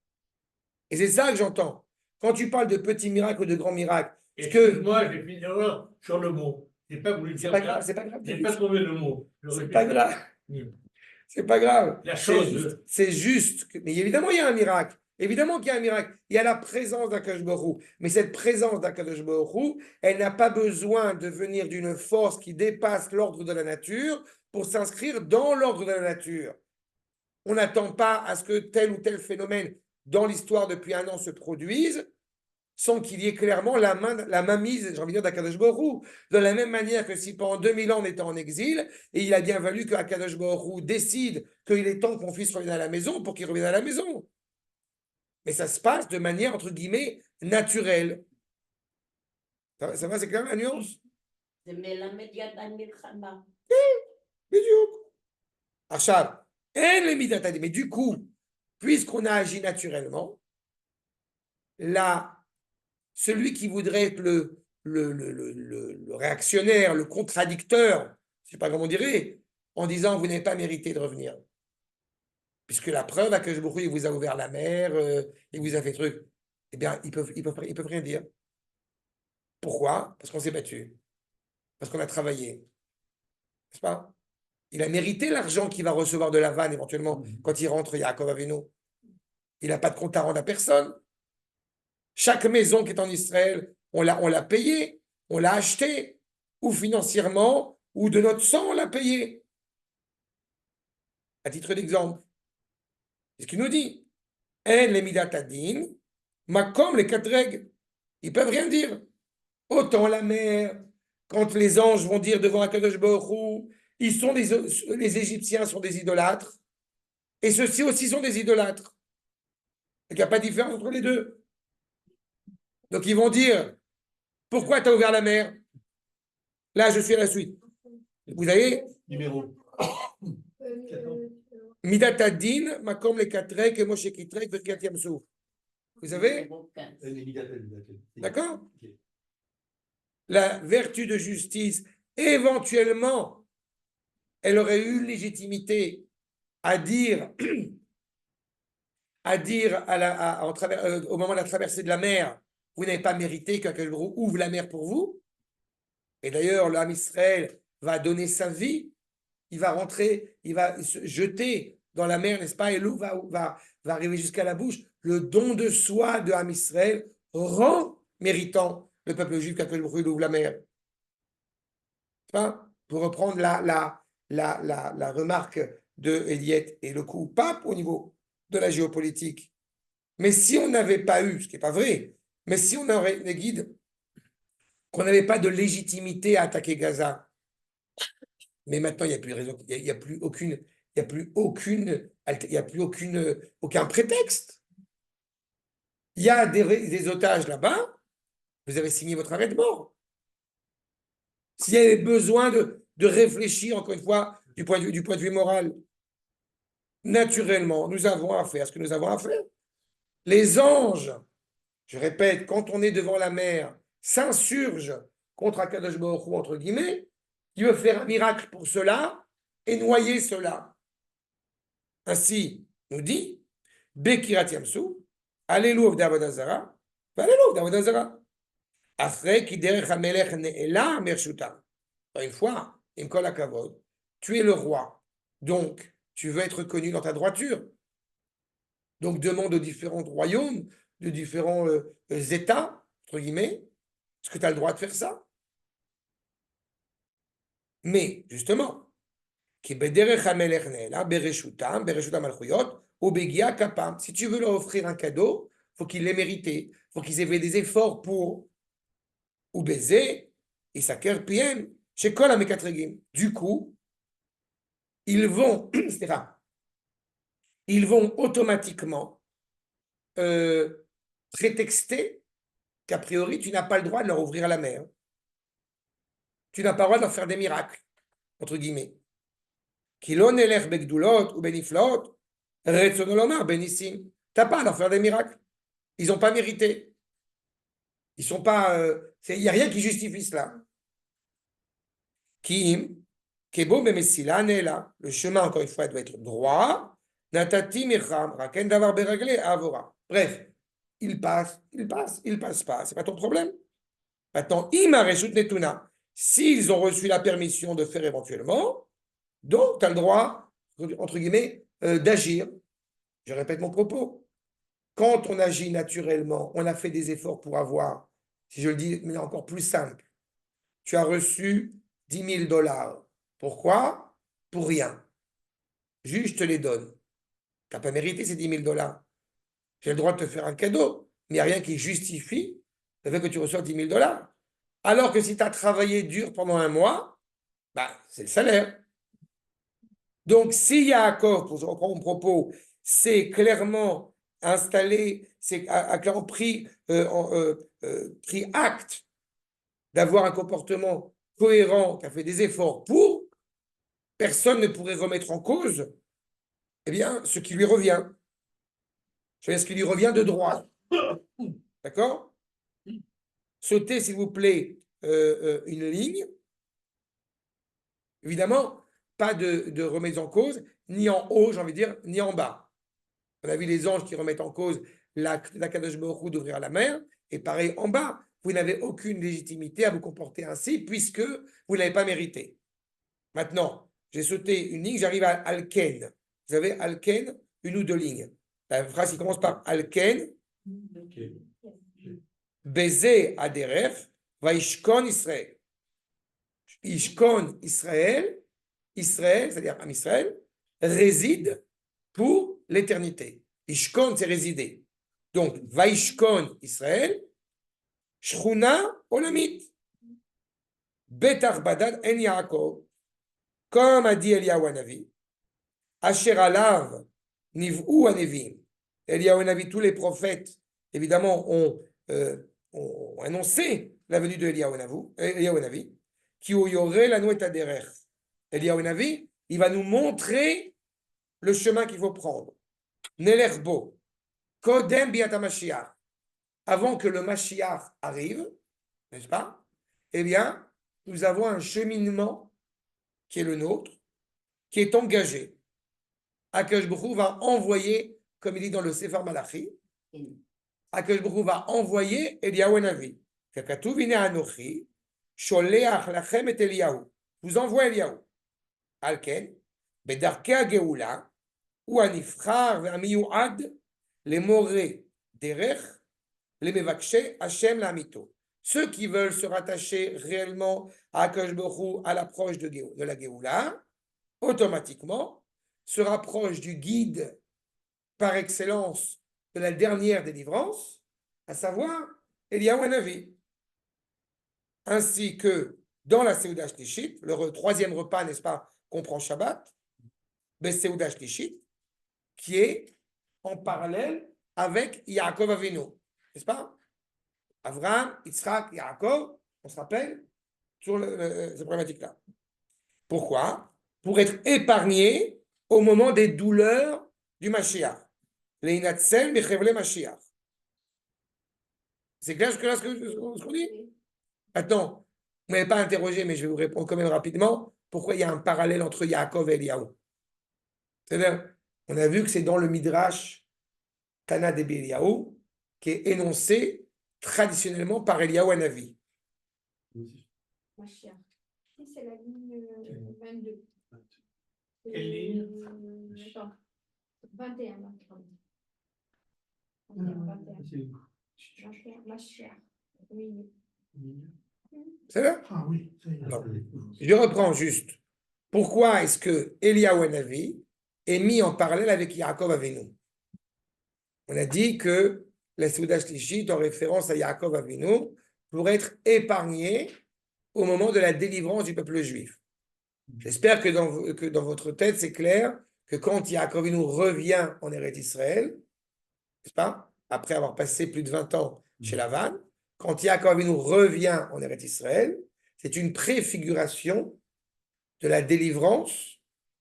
Et c'est ça que j'entends. Quand tu parles de petits miracles ou de grands miracles, parce que Moi, j'ai fait une erreur sur le mot. Je n'ai pas voulu c'est dire pas ça. grave, c'est pas grave. Je n'ai pas trouvé le mot. C'est pas grave. Mm. C'est pas grave. La chose. C'est juste. Mais évidemment, il y a un miracle. Évidemment qu'il y a un miracle. Il y a la présence d'Akadosh Baruch Hu. Mais cette présence d'Akadosh Baruch Hu, elle n'a pas besoin de venir d'une force qui dépasse l'ordre de la nature pour s'inscrire dans l'ordre de la nature. On n'attend pas à ce que tel ou tel phénomène dans l'histoire depuis un an se produise sans qu'il y ait clairement la mainmise, j'ai envie de dire, d'Akadosh Baruch Hu. De la même manière que si pendant 2000 ans on était en exil, et il a bien valu que Akadosh Baruch Hu décide qu'il est temps qu'on puisse revenir à la maison pour qu'il revienne à la maison. Mais ça se passe de manière, entre guillemets, naturelle. Ça va, c'est clair la nuance? בדיוק. עכשיו, אין למידת הדין, mais du coup, puisqu'on a agi naturellement, là, celui qui voudrait être le réactionnaire, le contradicteur, je ne sais pas comment on dirait, en disant vous n'avez pas mérité de revenir. Puisque la preuve à que je il vous a ouvert la mer, il vous a fait truc, eh bien, ils peuvent rien dire. Pourquoi? Parce qu'on s'est battu. Parce qu'on a travaillé. N'est-ce pas? Il a mérité l'argent qu'il va recevoir de la vanne éventuellement quand il rentre Yaakov Avinu. Il n'a pas de compte à rendre à personne. Chaque maison qui est en Israël, on l'a payée, on l'a achetée, ou financièrement, ou de notre sang, on l'a payée. À titre d'exemple, c'est ce qu'il nous dit. En les midat adin, makom les quatre règles. Ils peuvent rien dire. Autant la mer, quand les anges vont dire devant Akadosh Baruch Hu, les Égyptiens sont des idolâtres, et ceux-ci aussi sont des idolâtres. Il n'y a pas de différence entre les deux. Donc ils vont dire, pourquoi tu as ouvert la mer? Là, je suis à la suite. Vous avez Numéro. Midat Adin, Makom le Katrek, et Moshe Kitrek, Birkat Yamsou. Vous avez D'accord? La vertu de justice, éventuellement, elle aurait eu légitimité à dire, au moment de la traversée de la mer, vous n'avez pas mérité qu'un ouvre la mer pour vous. Et d'ailleurs, l'âme Israël va donner sa vie, il va rentrer, il va se jeter dans la mer, n'est-ce pas? Et l'eau va arriver jusqu'à la bouche. Le don de soi de l'âme Israël rend méritant le peuple juif quand il ouvre la mer. Pas? Pour reprendre la remarque de Eliette et le coup pape au niveau de la géopolitique. Mais si on n'avait pas eu, ce qui n'est pas vrai, mais si on aurait des guides, qu'on n'avait pas de légitimité à attaquer Gaza, mais maintenant il n'y a plus raison, il n'y a plus aucun prétexte. Il y a des otages là-bas, vous avez signé votre arrêt de mort. S'il y avait besoin de réfléchir, encore une fois, du point de vue moral, naturellement, nous avons à faire ce que nous avons à faire. Les anges, je répète, quand on est devant la mer, s'insurgent contre Akadosh Baruch Hu, entre guillemets, qui veut faire un miracle pour cela et noyer cela. Ainsi, nous dit, Bekirat Yamsou, Alléluia d'Avodazara, Alléluia d'Avodazara. Après, qui derrière Hamelech Ne'ela Mershuta. Une fois, Imkol Akavod, tu es le roi, donc tu veux être connu dans ta droiture. Donc demande aux différents royaumes, de différents États, entre guillemets, est-ce que tu as le droit de faire ça? Mais, justement, si tu veux leur offrir un cadeau, il faut qu'ils l'aient mérité, il faut qu'ils aient fait des efforts pour ou baiser, et ça PM, chez Kol Amekatregim. Du coup, ils vont automatiquement prétexter qu'a priori, tu n'as pas le droit de leur ouvrir la mer. Tu n'as pas le droit de leur faire des miracles, entre guillemets. Kilon elech begdulot ou beniflot, retzonolomar benissim. Tu n'as pas à leur faire des miracles. Ils n'ont pas mérité. Ils sont pas. Il n'y a rien qui justifie cela. Kim, Kebo Memessila, là. Le chemin, encore une fois, doit être droit. Natati Micham, Raken Davar Beragle, Avora. Bref, il passe pas. C'est pas ton problème. Maintenant, Ima Reshut Netuna. S'ils ont reçu la permission de faire éventuellement, donc tu as le droit, entre guillemets, d'agir. Je répète mon propos. Quand on agit naturellement, on a fait des efforts pour avoir, si je le dis, mais encore plus simple, tu as reçu 10 000 dollars. Pourquoi? Pour rien. Juste, je te les donne. Tu n'as pas mérité ces 10 000 dollars. J'ai le droit de te faire un cadeau, mais il n'y a rien qui justifie le fait que tu reçois 10 000 dollars. Alors que si tu as travaillé dur pendant un mois, bah, c'est le salaire. Donc, si Yaakov, pour reprendre mon propos, c'est clairement installé, a clairement pris acte d'avoir un comportement cohérent, qui a fait des efforts pour, personne ne pourrait remettre en cause, eh bien, ce qui lui revient. Je veux dire, ce qui lui revient de droit. D'accord? Sautez, s'il vous plaît, une ligne. Évidemment, pas de remise en cause, ni en haut, j'ai envie de dire, ni en bas. On a vu les anges qui remettent en cause la Kadosh Baruch Hu d'ouvrir la mer, et pareil en bas, vous n'avez aucune légitimité à vous comporter ainsi, puisque vous ne l'avez pas mérité. Maintenant, j'ai sauté une ligne, j'arrive à Alken. Vous avez Alken, une ou deux lignes. La phrase qui commence par Alken, Baiser Aderef, Vaishkon Israël. Ishkon Israël, c'est-à-dire Am Israël, réside pour l'éternité. Ishkon, c'est résider. Donc, Vaishkon Israël, Shchuna Olamit. Betar Badad En Yaakov, comme a dit Eliyahu Hanavi, Asher Alav Niv'u Anevim. Eliyahu Hanavi, tous les prophètes, évidemment, ont annoncé la venue de Eliyahu Hanavi, qui aurait la nouette à derrière. Eliyahu Hanavi, il va nous montrer le chemin qu'il faut prendre. Nelerbo, Kodem Biata Mashiach, avant que le Mashiach arrive, n'est-ce pas? Eh bien, nous avons un cheminement qui est le nôtre, qui est engagé. Akash Baruch Hu va envoyer, comme il dit dans le Sefer Malachi, Akash Baruch Hu va envoyer Eliyahu Hanavi. Kakatu vine anochi, sholeach lachem et Eliyahu. Vous envoie Eliyahu. Alken, bedarke hageoula, ou anifchar ve'amiyuad, les morés derech, les mevakshe Hashem l'amito. Ceux qui veulent se rattacher réellement à Akash Baruch Hu, à l'approche de la Géoula, automatiquement se rapprochent du guide par excellence de la dernière délivrance, à savoir Eliyahu Hanavi. Ainsi que dans la Seuda Shlishit, le troisième repas, n'est-ce pas, qu'on prend Shabbat, le Seuda Shlishit, qui est en parallèle avec Yaakov Avinu, n'est-ce pas? Avraham, Yitzhak, Yaakov, on se rappelle sur cette problématique-là. Pourquoi? Pour être épargné au moment des douleurs du Mashiach. Leinatzel bechevle Mashiach. C'est clair jusque-là ce qu'on dit? Maintenant, vous ne m'avez pas interrogé, mais je vais vous répondre quand même rapidement. Pourquoi il y a un parallèle entre Yaakov et Eliyahu? C'est-à-dire, on a vu que c'est dans le Midrash Tana de Eliyahu qui est énoncé traditionnellement par Eliyahu Hanavi. Mashiach. C'est la ligne 22. Quelle ligne? Attends. 21. 21. Mashiach. Oui. C'est là? Ah oui, ça y est. Non. Je reprends juste. Pourquoi est-ce que Eliyahu Hanavi est mis en parallèle avec Yaakov Avinu? On a dit que la Seuda Shlishit, en référence à Yaakov Avinu, pour être épargné au moment de la délivrance du peuple juif. J'espère que dans votre tête, c'est clair que quand Yaakov Avinu revient en Eretz Israël, n'est-ce pas, après avoir passé plus de 20 ans chez Lavan, quand Yaakov Avinu revient en Eretz Israël, c'est une préfiguration de la délivrance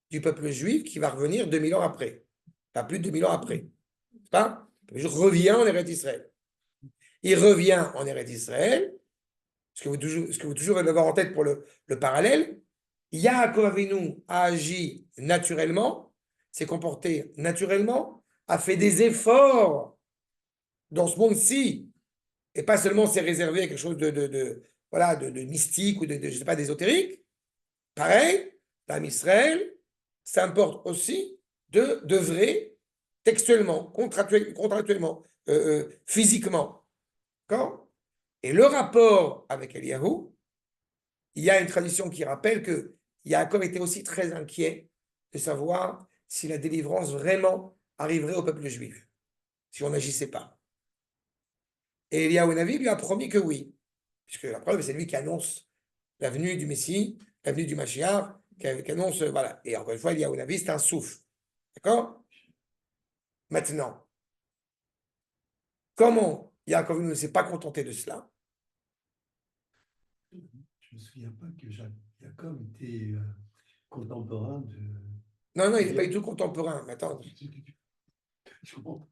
du peuple juif qui va revenir 2000 ans après. Pas plus de 2000 ans après. N'est-ce pas? Je reviens en Eretz Israël. il revient en Eretz Israël. Ce que vous toujours avoir en tête pour le parallèle, Yaakov Avinu a agi naturellement, s'est comporté naturellement, a fait des efforts dans ce monde-ci, et pas seulement s'est réservé à quelque chose voilà, de mystique ou je sais pas, d'ésotérique. Pareil, l'âme Israël s'importe aussi d'œuvrer textuellement, contractuellement, physiquement. D'accord? Et le rapport avec Eliyahu, il y a une tradition qui rappelle que Yaakov était aussi très inquiet de savoir si la délivrance vraiment arriverait au peuple juif, si on n'agissait pas. Et Eliyahu Navi lui a promis que oui, puisque la preuve, c'est lui qui annonce la venue du Messie, la venue du Mashiach, qui annonce, voilà. Et encore une fois, Eliyahu Navi, c'est un souffle. D'accord? Maintenant, comment Yaakov ne s'est pas contenté de cela? Je ne me souviens pas que Jacob était contemporain de. Non, il n'est pas du tout contemporain. Mais attends, Je comprends.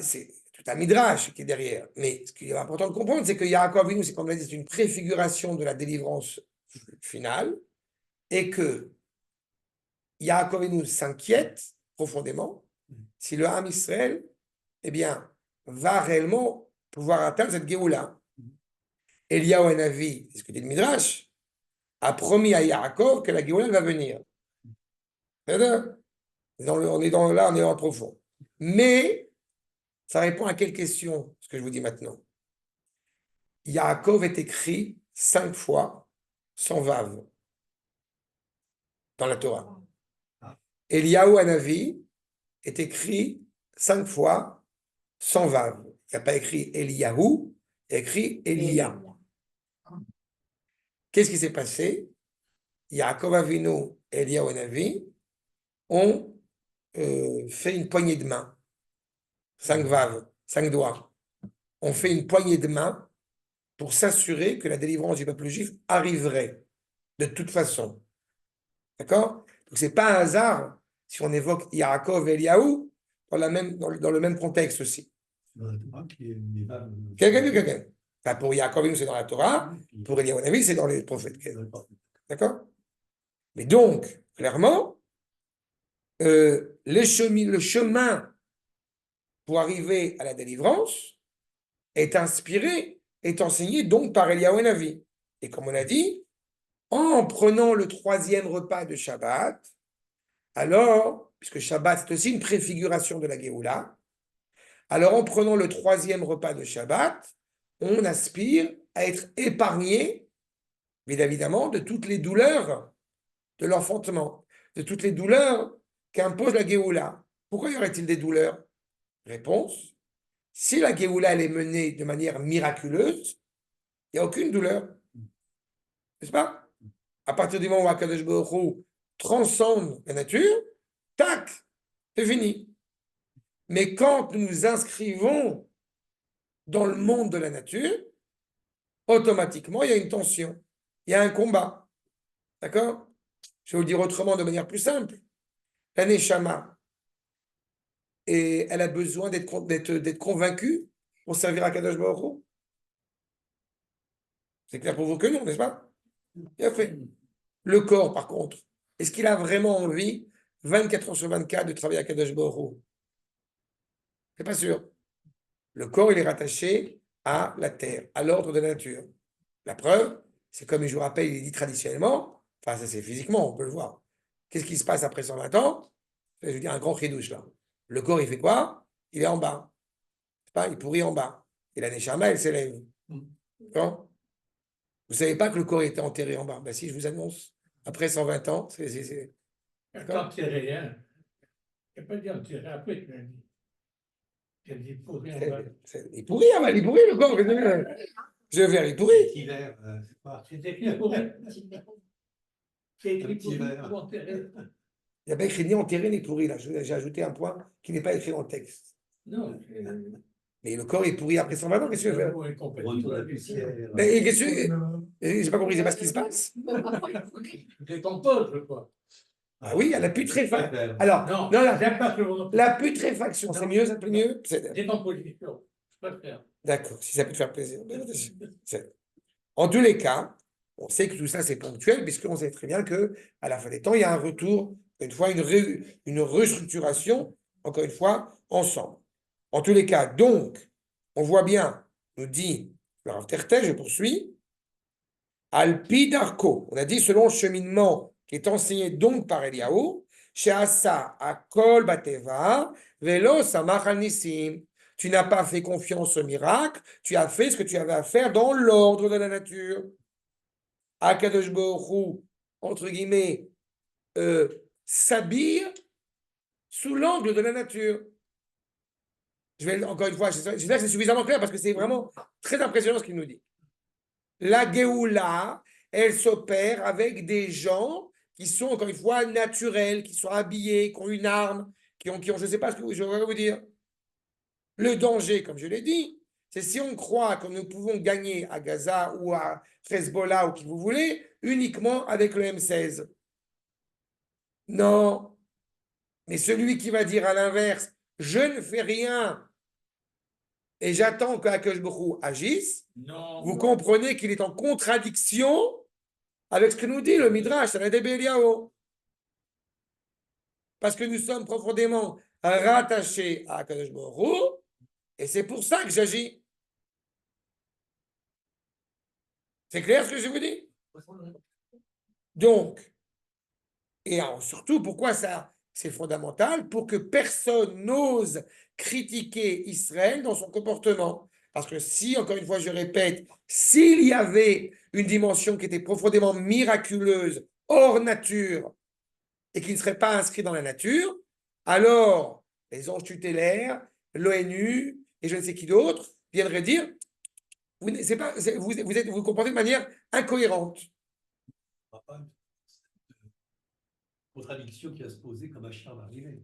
c'est tout un midrash qui est derrière. Mais ce qui est important de comprendre, c'est que Yaakov Avinu, c'est comme on l'a dit, c'est une préfiguration de la délivrance finale, et que Yaakov Avinu s'inquiète profondément si le Ham Israël, eh bien, va réellement pouvoir atteindre cette Géoula. Eliyahu Hanavi, c'est ce que dit le midrash, a promis à Yaakov que la Géoula va venir. On est dans le profond. Mais ça répond à quelle question, ce que je vous dis maintenant? Yaakov est écrit 5 fois sans vav dans la Torah. Eliyahu Hanavi est écrit 5 fois sans vav. Il n'y a pas écrit Eliyahu, il y a écrit Elia. Qu'est-ce qui s'est passé? Yaakov Avinu et Eliyahu Hanavi ont fait une poignée de main. 5 vav, 5 doigts. On fait une poignée de main pour s'assurer que la délivrance du peuple juif arriverait de toute façon. D'accord? Donc, ce n'est pas un hasard si on évoque Yaakov et Eliyahu dans le même contexte aussi. Dans la Torah, Quelqu'un. Enfin, pour Yaakov, c'est dans la Torah. Pour Eliyahu Hanavi, c'est dans les prophètes. D'accord? Mais donc, clairement, le chemin pour arriver à la délivrance est inspiré, est enseigné donc par Eliyahu Hanavi. Et comme on a dit, en prenant le 3e repas de Shabbat, alors, puisque Shabbat c'est aussi une préfiguration de la Géoula, alors en prenant le 3e repas de Shabbat, on aspire à être épargné, évidemment, de toutes les douleurs de l'enfantement, de toutes les douleurs qu'impose la Géoula. Pourquoi y aurait-il des douleurs? Réponse: si la Géoula elle est menée de manière miraculeuse, il n'y a aucune douleur. N'est-ce pas? À partir du moment où Akadosh Baruch Hu transcende la nature, tac, c'est fini. Mais quand nous nous inscrivons dans le monde de la nature, automatiquement, il y a une tension, il y a un combat. D'accord? Je vais vous le dire autrement, de manière plus simple. La Neshama, et elle a besoin d'être convaincue pour servir à Kadosh Baruch Hu. C'est clair pour vous que non, n'est-ce pas? Bien fait. Le corps, par contre, est-ce qu'il a vraiment envie, 24 heures sur 24, de travailler à Kadosh Baruch Hu? C'est pas sûr. Le corps, il est rattaché à la terre, à l'ordre de la nature. La preuve, c'est comme je vous rappelle, il est dit traditionnellement, enfin, ça c'est physiquement, on peut le voir. Qu'est-ce qui se passe après 120 ans? Je veux dire, un grand chidouche là. Le corps, il fait quoi? Il est en bas. C'est pas, il pourrit en bas. Et la Neshama, elle s'élève. D'accord? Vous ne savez pas que le corps était enterré en bas? Ben si, je vous annonce. Après 120 ans, c'est... Enterré, hein? Il n'y a pas dit enterré, après tu l'as dit. Tu as dit pourri en bas. Il pourrit, il pourrit le corps. Je vais faire, il pourrit. Hiver, c'est pas. C'est écrit pourri. C'est écrit pourri ou enterré. Il n'y a pas écrit ni enterré ni pourri, là. J'ai ajouté un point qui n'est pas écrit dans le texte. Non, Mais le corps est pourri après 120 ans, qu'est-ce que je vais faire? Retour de la poussière. Mais qu'est-ce que... J'ai pas compris, c'est pas ce qui se passe. Décompose, je crois. Ah oui, il y a la putréfaction. Alors, Non, non, j'aime pas ce mot. la putréfaction, c'est mieux, ça peut mieux? Décomposition. pas faire. D'accord, si ça peut te faire plaisir. En tous les cas, on sait que tout ça c'est ponctuel, puisqu'on sait très bien que à la fin des temps, il y a un retour, une fois une restructuration, encore une fois, ensemble. En tous les cas, donc, on voit bien, nous dit le Rav Tertel, je poursuis, Alpi Darko, on a dit selon le cheminement qui est enseigné donc par Eliaou, chez Asa, Akol Bateva, Velo Samach al Nissim. Tu n'as pas fait confiance au miracle, tu as fait ce que tu avais à faire dans l'ordre de la nature. Akadosh Baruch Hu, entre guillemets, s'habille sous l'angle de la nature. Je vais encore une fois, j'espère que c'est suffisamment clair parce que c'est vraiment très impressionnant ce qu'il nous dit. La Géoula, elle s'opère avec des gens qui sont, encore une fois, naturels, qui sont habillés, qui ont une arme, qui ont je ne sais pas ce que je vais vous dire. Le danger, comme je l'ai dit, c'est si on croit que nous pouvons gagner à Gaza ou à Hezbollah ou qui vous voulez, uniquement avec le M16. Non. Mais celui qui va dire à l'inverse, je ne fais rien et j'attends qu'Akadosh Baruch Hu agisse, Non. vous comprenez qu'il est en contradiction avec ce que nous dit le Midrash, Sanhedrin Eliyahu. Parce que nous sommes profondément rattachés à Akadosh Baruch Hu, et c'est pour ça que j'agis. C'est clair ce que je vous dis? Donc, et surtout, pourquoi ça c'est fondamental? Pour que personne n'ose critiquer Israël dans son comportement. Parce que si, encore une fois, je répète, s'il y avait une dimension qui était profondément miraculeuse, hors nature, et qui ne serait pas inscrite dans la nature, alors les anges tutélaires, l'ONU et je ne sais qui d'autre viendraient dire vous vous comportez de manière incohérente. Contradiction qui va se poser quand Machia va arriver.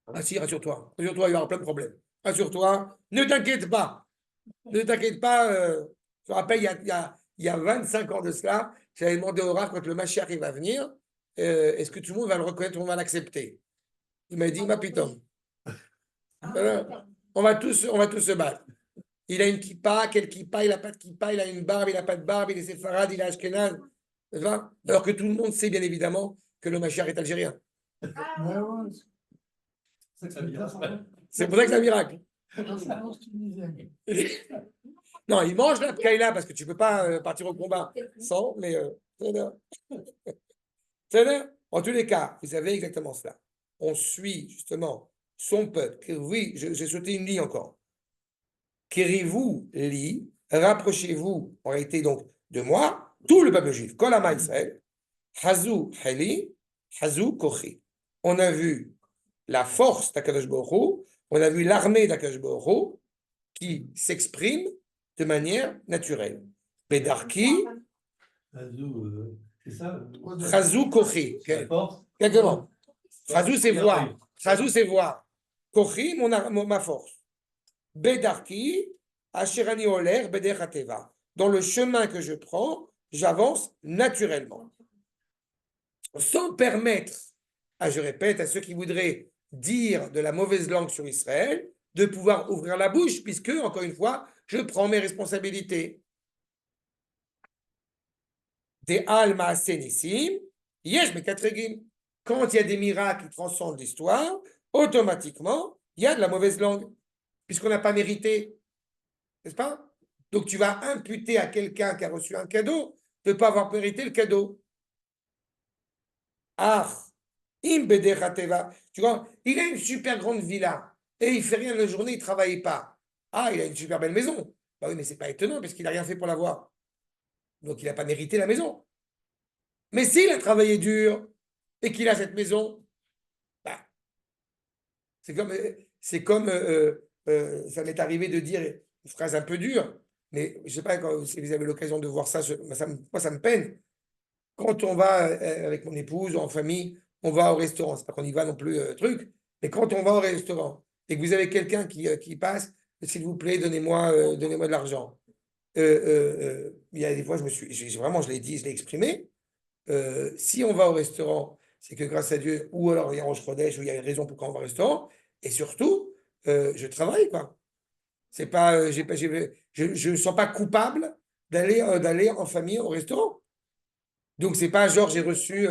Ah si, rassure-toi. Rassure-toi, il y aura plein de problèmes. Rassure-toi, ne t'inquiète pas. Ne t'inquiète pas. Je me rappelle, il y a 25 ans de cela, j'avais demandé au Rav quand le Mashiach va venir, est-ce que tout le monde va le reconnaître, tout le monde va l'accepter? Il m'a dit, ma piton. Voilà. On va tous se battre. Il a une kippa, quelle kippa, il n'a pas de kippa, il a une barbe, il n'a pas de barbe, il est séfarade, il est ashkénaze. Alors que tout le monde sait bien évidemment que le Mashiach est algérien. Ouais, ouais. C'est ça, miracle. C'est pour ça que c'est un miracle. L'ascendance tunisienne. Non, il mange la pkaïla parce que tu ne peux pas partir au combat sans, mais c'est là. En tous les cas, vous avez exactement cela. On suit justement son peuple. Oui, j'ai sauté une ligne encore. Kérez-vous, li, rapprochez-vous, en réalité donc, de moi, tout le peuple juif. Kol Ama Israël, Hazou Heli, Hazou Kochi. On a vu la force d'Akadosh Baruch Hu, on a vu l'armée d'Akadosh Baruch Hu qui s'exprime de manière naturelle. Bedarki, C'est ça. Hazou Kochi. La force. Exactement. Hazou, c'est voir. Hazou, c'est voir. Kochi, ma force. Bedarki, Asherani Oler, Beder Hateva. Dans le chemin que je prends, j'avance naturellement. Sans permettre, je répète, à ceux qui voudraient dire de la mauvaise langue sur Israël, de pouvoir ouvrir la bouche, puisque, encore une fois, je prends mes responsabilités. Des alma asenissim, yesh mekatregim. Quand il y a des miracles qui transcendent l'histoire, automatiquement, il y a de la mauvaise langue, puisqu'on n'a pas mérité. N'est-ce pas? Donc tu vas imputer à quelqu'un qui a reçu un cadeau de ne pas avoir mérité le cadeau. Ah, tu vois, il a une super grande villa et il fait rien la journée, il ne travaille pas. Ah, il a une super belle maison. Bah oui, mais c'est pas étonnant parce qu'il n'a rien fait pour l'avoir. Donc il n'a pas mérité la maison. Mais s'il a travaillé dur et qu'il a cette maison, bah, c'est comme ça m'est arrivé de dire une phrase un peu dure, mais je ne sais pas si vous avez l'occasion de voir ça, moi ça me peine. Quand on va avec mon épouse ou en famille, on va au restaurant. C'est pas qu'on y va non plus, truc, mais quand on va au restaurant et que vous avez quelqu'un qui passe, s'il vous plaît, donnez-moi de l'argent. Il y a des fois, vraiment, je l'ai dit, je l'ai exprimé. Si on va au restaurant, c'est que grâce à Dieu, ou alors il y a Rosh Chodesh, ou il y a une raison pourquoi on va au restaurant, et surtout, je travaille, quoi. C'est pas, je ne sens pas coupable d'aller en famille au restaurant. Donc, c'est pas genre j'ai reçu.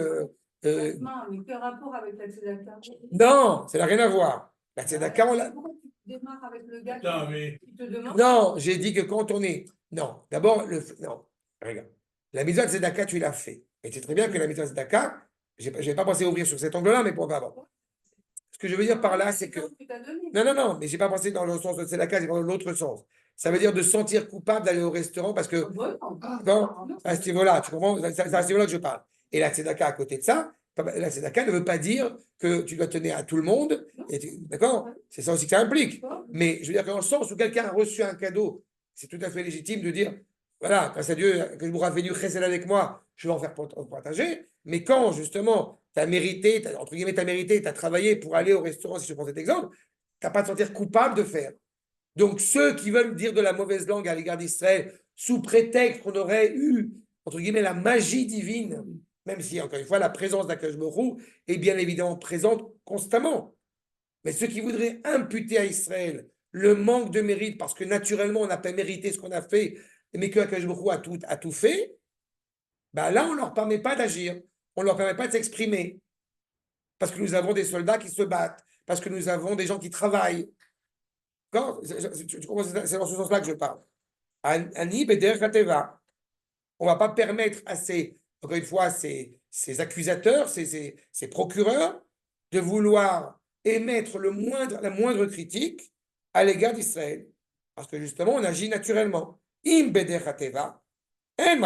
Non, mais quel rapport avec la tzedaka? Non, ça n'a rien à voir. La tzedaka, on l'a. Pourquoi tu démarres avec le gars Attends, mais qui te demande? Non, j'ai dit que quand on est. Non, d'abord, non, regarde. La mitzvah de tzedaka, tu l'as fait. Et c'est très bien que la mitzvah de tzedaka, je n'ai pas pensé ouvrir sur cet angle-là, mais pour pas avant. Ce que je veux dire par là, c'est que. Non, non, non, mais je n'ai pas pensé dans le sens de tzedaka, j'ai pensé dans l'autre sens. Ça veut dire de sentir coupable d'aller au restaurant parce que. Non, à ce niveau-là, tu comprends? C'est à ce niveau-là que je parle. Et la tzedaka, à côté de ça, la tzedaka ne veut pas dire que tu dois tenir à tout le monde. D'accord? C'est ça aussi que ça implique. Mais je veux dire que dans le sens où quelqu'un a reçu un cadeau, c'est tout à fait légitime de dire voilà, grâce à Dieu, que je vous venu chesed avec moi, je vais en faire partager. Mais quand, justement, tu as mérité, entre guillemets, tu as mérité, tu as travaillé pour aller au restaurant, si je prends cet exemple, tu n'as pas à te sentir coupable de faire. Donc, ceux qui veulent dire de la mauvaise langue à l'égard d'Israël, sous prétexte qu'on aurait eu, entre guillemets, la magie divine, même si, encore une fois, la présence d'Akadosh Baruch Hu est bien évidemment présente constamment. Mais ceux qui voudraient imputer à Israël le manque de mérite, parce que naturellement, on n'a pas mérité ce qu'on a fait, mais que Akadosh Baruch Hu a tout fait, ben là, on ne leur permet pas d'agir, on ne leur permet pas de s'exprimer. Parce que nous avons des soldats qui se battent, parce que nous avons des gens qui travaillent. Tu comprends, c'est dans ce sens-là que je parle. Ani beder kateva. On ne va pas permettre à encore une fois, ces accusateurs, ces procureurs, de vouloir émettre la moindre critique à l'égard d'Israël. Parce que justement, on agit naturellement. Im beder kateva,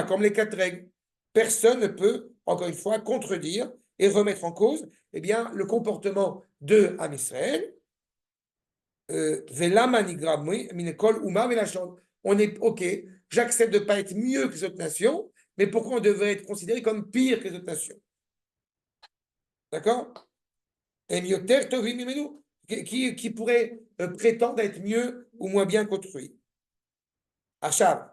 comme les 4 règles. Personne ne peut, encore une fois, contredire et remettre en cause le comportement de Am Israël. On est OK, j'accepte de ne pas être mieux que cette nation, mais pourquoi on devrait être considéré comme pire que cette nation? D'accord? Qui pourrait prétendre être mieux ou moins bien qu'autrui? Achav,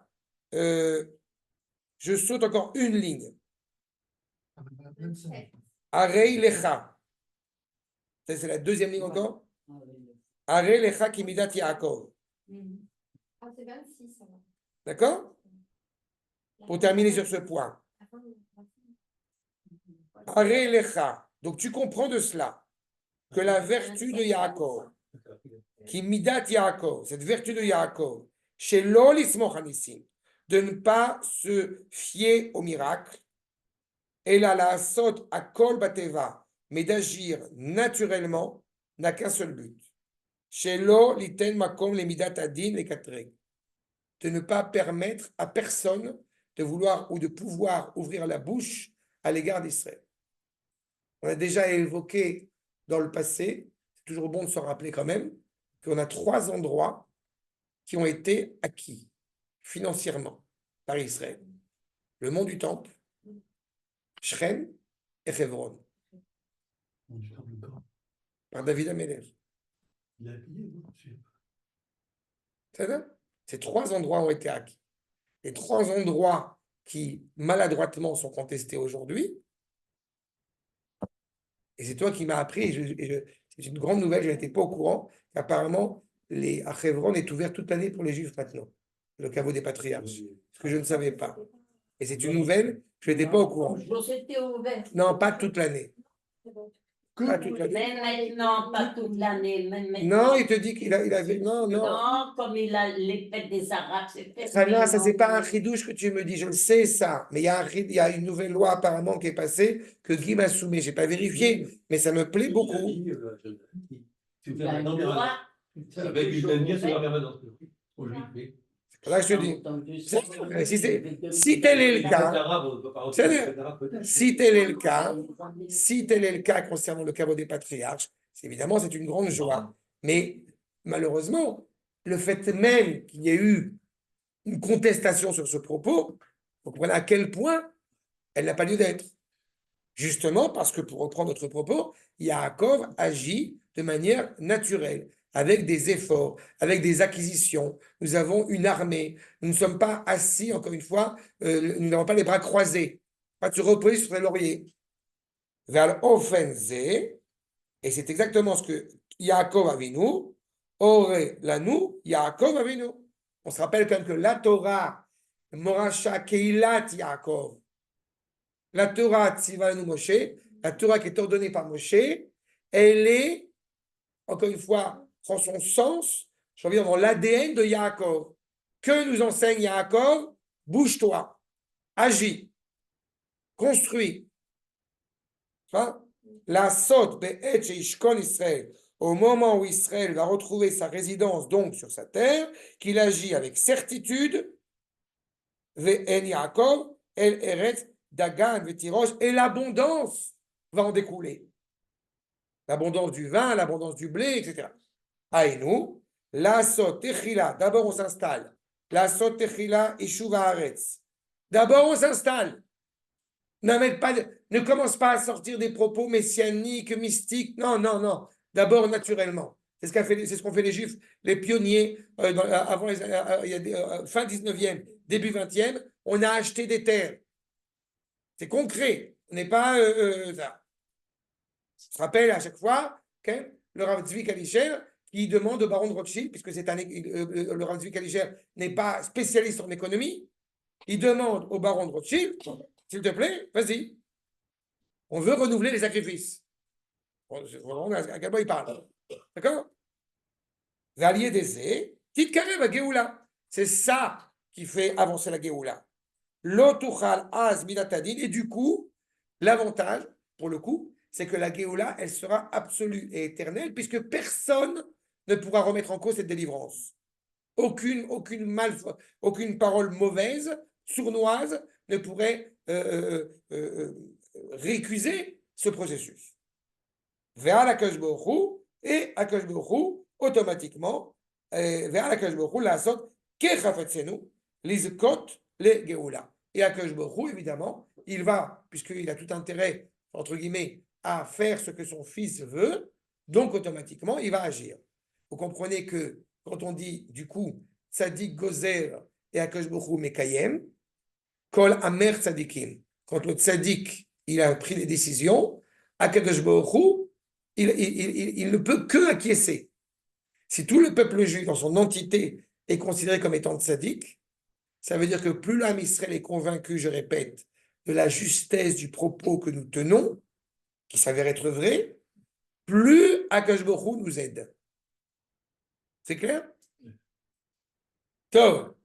je saute encore une ligne. Arei lecha. C'est la deuxième ligne encore? Arei lecha kimidat Yaakov. Ah, c'est 26, ça va. D'accord? Pour terminer sur ce point. Arei lecha. Donc tu comprends de cela que la vertu de Yaakov, qui midat Yaakov, cette vertu de Yaakov, chez l'olismoch anissim, de ne pas se fier au miracle, et la sot à kol bateva, mais d'agir naturellement, n'a qu'un seul but. Chez l'o liten makom les midat adin les 4 règles. De ne pas permettre à personne de vouloir ou de pouvoir ouvrir la bouche à l'égard d'Israël. On a déjà évoqué dans le passé, c'est toujours bon de s'en rappeler quand même, qu'on a 3 endroits qui ont été acquis financièrement par Israël. Le mont du Temple, Shrem et Hebron. Par David Amelech. Il a pillé, non? C'est ça? Ces 3 endroits ont été acquis. Les 3 endroits qui, maladroitement, sont contestés aujourd'hui. Et c'est toi qui m'as appris, c'est une grande nouvelle, je n'étais pas au courant, qu'apparemment, à Hebron est ouvert toute l'année pour les Juifs maintenant, le caveau des patriarches, ce que je ne savais pas. Et c'est une nouvelle, je n'étais pas au courant. C'était ouvert. Non, pas toute l'année. Pas toute l'année. Mais maintenant, pas toute l'année. Non, il te dit qu'il avait. Non, non. Non, comme il a les fêtes des Arabes, c'est fait. Ça, c'est pas un chidouche que tu me dis, je le sais ça. Mais il y a une nouvelle loi apparemment qui est passée que Guy m'a soumis. Je n'ai pas vérifié, mais ça me plaît beaucoup. Avec une dernière sur la permanence. Là, je te dis. Si tel est le cas, si tel est le cas concernant le caveau des patriarches, évidemment, c'est une grande joie. Mais malheureusement, le fait même qu'il y ait eu une contestation sur ce propos, vous comprenez à quel point elle n'a pas lieu d'être. Justement parce que, pour reprendre notre propos, Yaakov agit de manière naturelle, avec des efforts, avec des acquisitions. Nous avons une armée. Nous ne sommes pas assis, encore une fois, nous n'avons pas les bras croisés, pas de se reposer sur les lauriers. Vers l'offense, et c'est exactement ce que Yaakov Avinu, Ore Lanu, Yaakov Avinu. On se rappelle quand même que la Torah, Morasha Keilat Yaakov, la Torah Tzivanu Moshe, la Torah qui est ordonnée par Moshe, elle est, encore une fois, prend son sens, je reviens dans l'ADN de Yaakov. Que nous enseigne Yaakov? Bouge-toi, agis, construis. La sot be'et sheishkon Israël, au moment où Israël va retrouver sa résidence donc sur sa terre, qu'il agit avec certitude, ve'en Yaakov, el eretz dagan ve'tirosh, et l'abondance va en découler. L'abondance du vin, l'abondance du blé, etc. Aïnou, la sot techila, d'abord on s'installe. La sot techila ishuv haaretz. D'abord on s'installe. Ne commence pas à sortir des propos messianiques, mystiques. Non, non, non. D'abord naturellement. C'est ce qu'ont fait les Juifs, les pionniers, avant fin 19e, début 20e. On a acheté des terres. C'est concret. On n'est pas ça. Je rappelle à chaque fois le Rav Tzvi Kalisher qui demande au baron de Rothschild, puisque le Rav Tzvi Kalisher n'est pas spécialiste en économie, il demande au baron de Rothschild, s'il te plaît, vas-y, on veut renouveler les sacrifices. À quel point il parle. D'accord? Rallier des ais, tit karev à Géoula. C'est ça qui fait avancer la Géoula. L'otuchal az midatadin. Et du coup, l'avantage, pour le coup, c'est que la Géoula, elle sera absolue et éternelle, puisque personne ne pourra remettre en cause cette délivrance. Aucune parole mauvaise, sournoise, ne pourrait récuser ce processus. Vers la Kajbohu, et à Kajbohu, automatiquement, vers la Kajbohu, la sot, Kechafetzenu, les kot, les Géoula. Et à Kajbohu, évidemment, il va, puisqu'il a tout intérêt, entre guillemets, à faire ce que son fils veut, donc automatiquement, il va agir. Vous comprenez que quand on dit, du coup, Tzadik Gozer et Akash Borou Mekayem, Kol Amer Tzadikim, quand le Tzadik, il a pris des décisions, Akash Borou, il ne peut que acquiescer. Si tout le peuple juif, dans son entité, est considéré comme étant Tzadik, ça veut dire que plus l'âme Israël est convaincu, je répète, de la justesse du propos que nous tenons, qui s'avère être vrai, plus Akash Borou nous aide. C'est clair? Tov.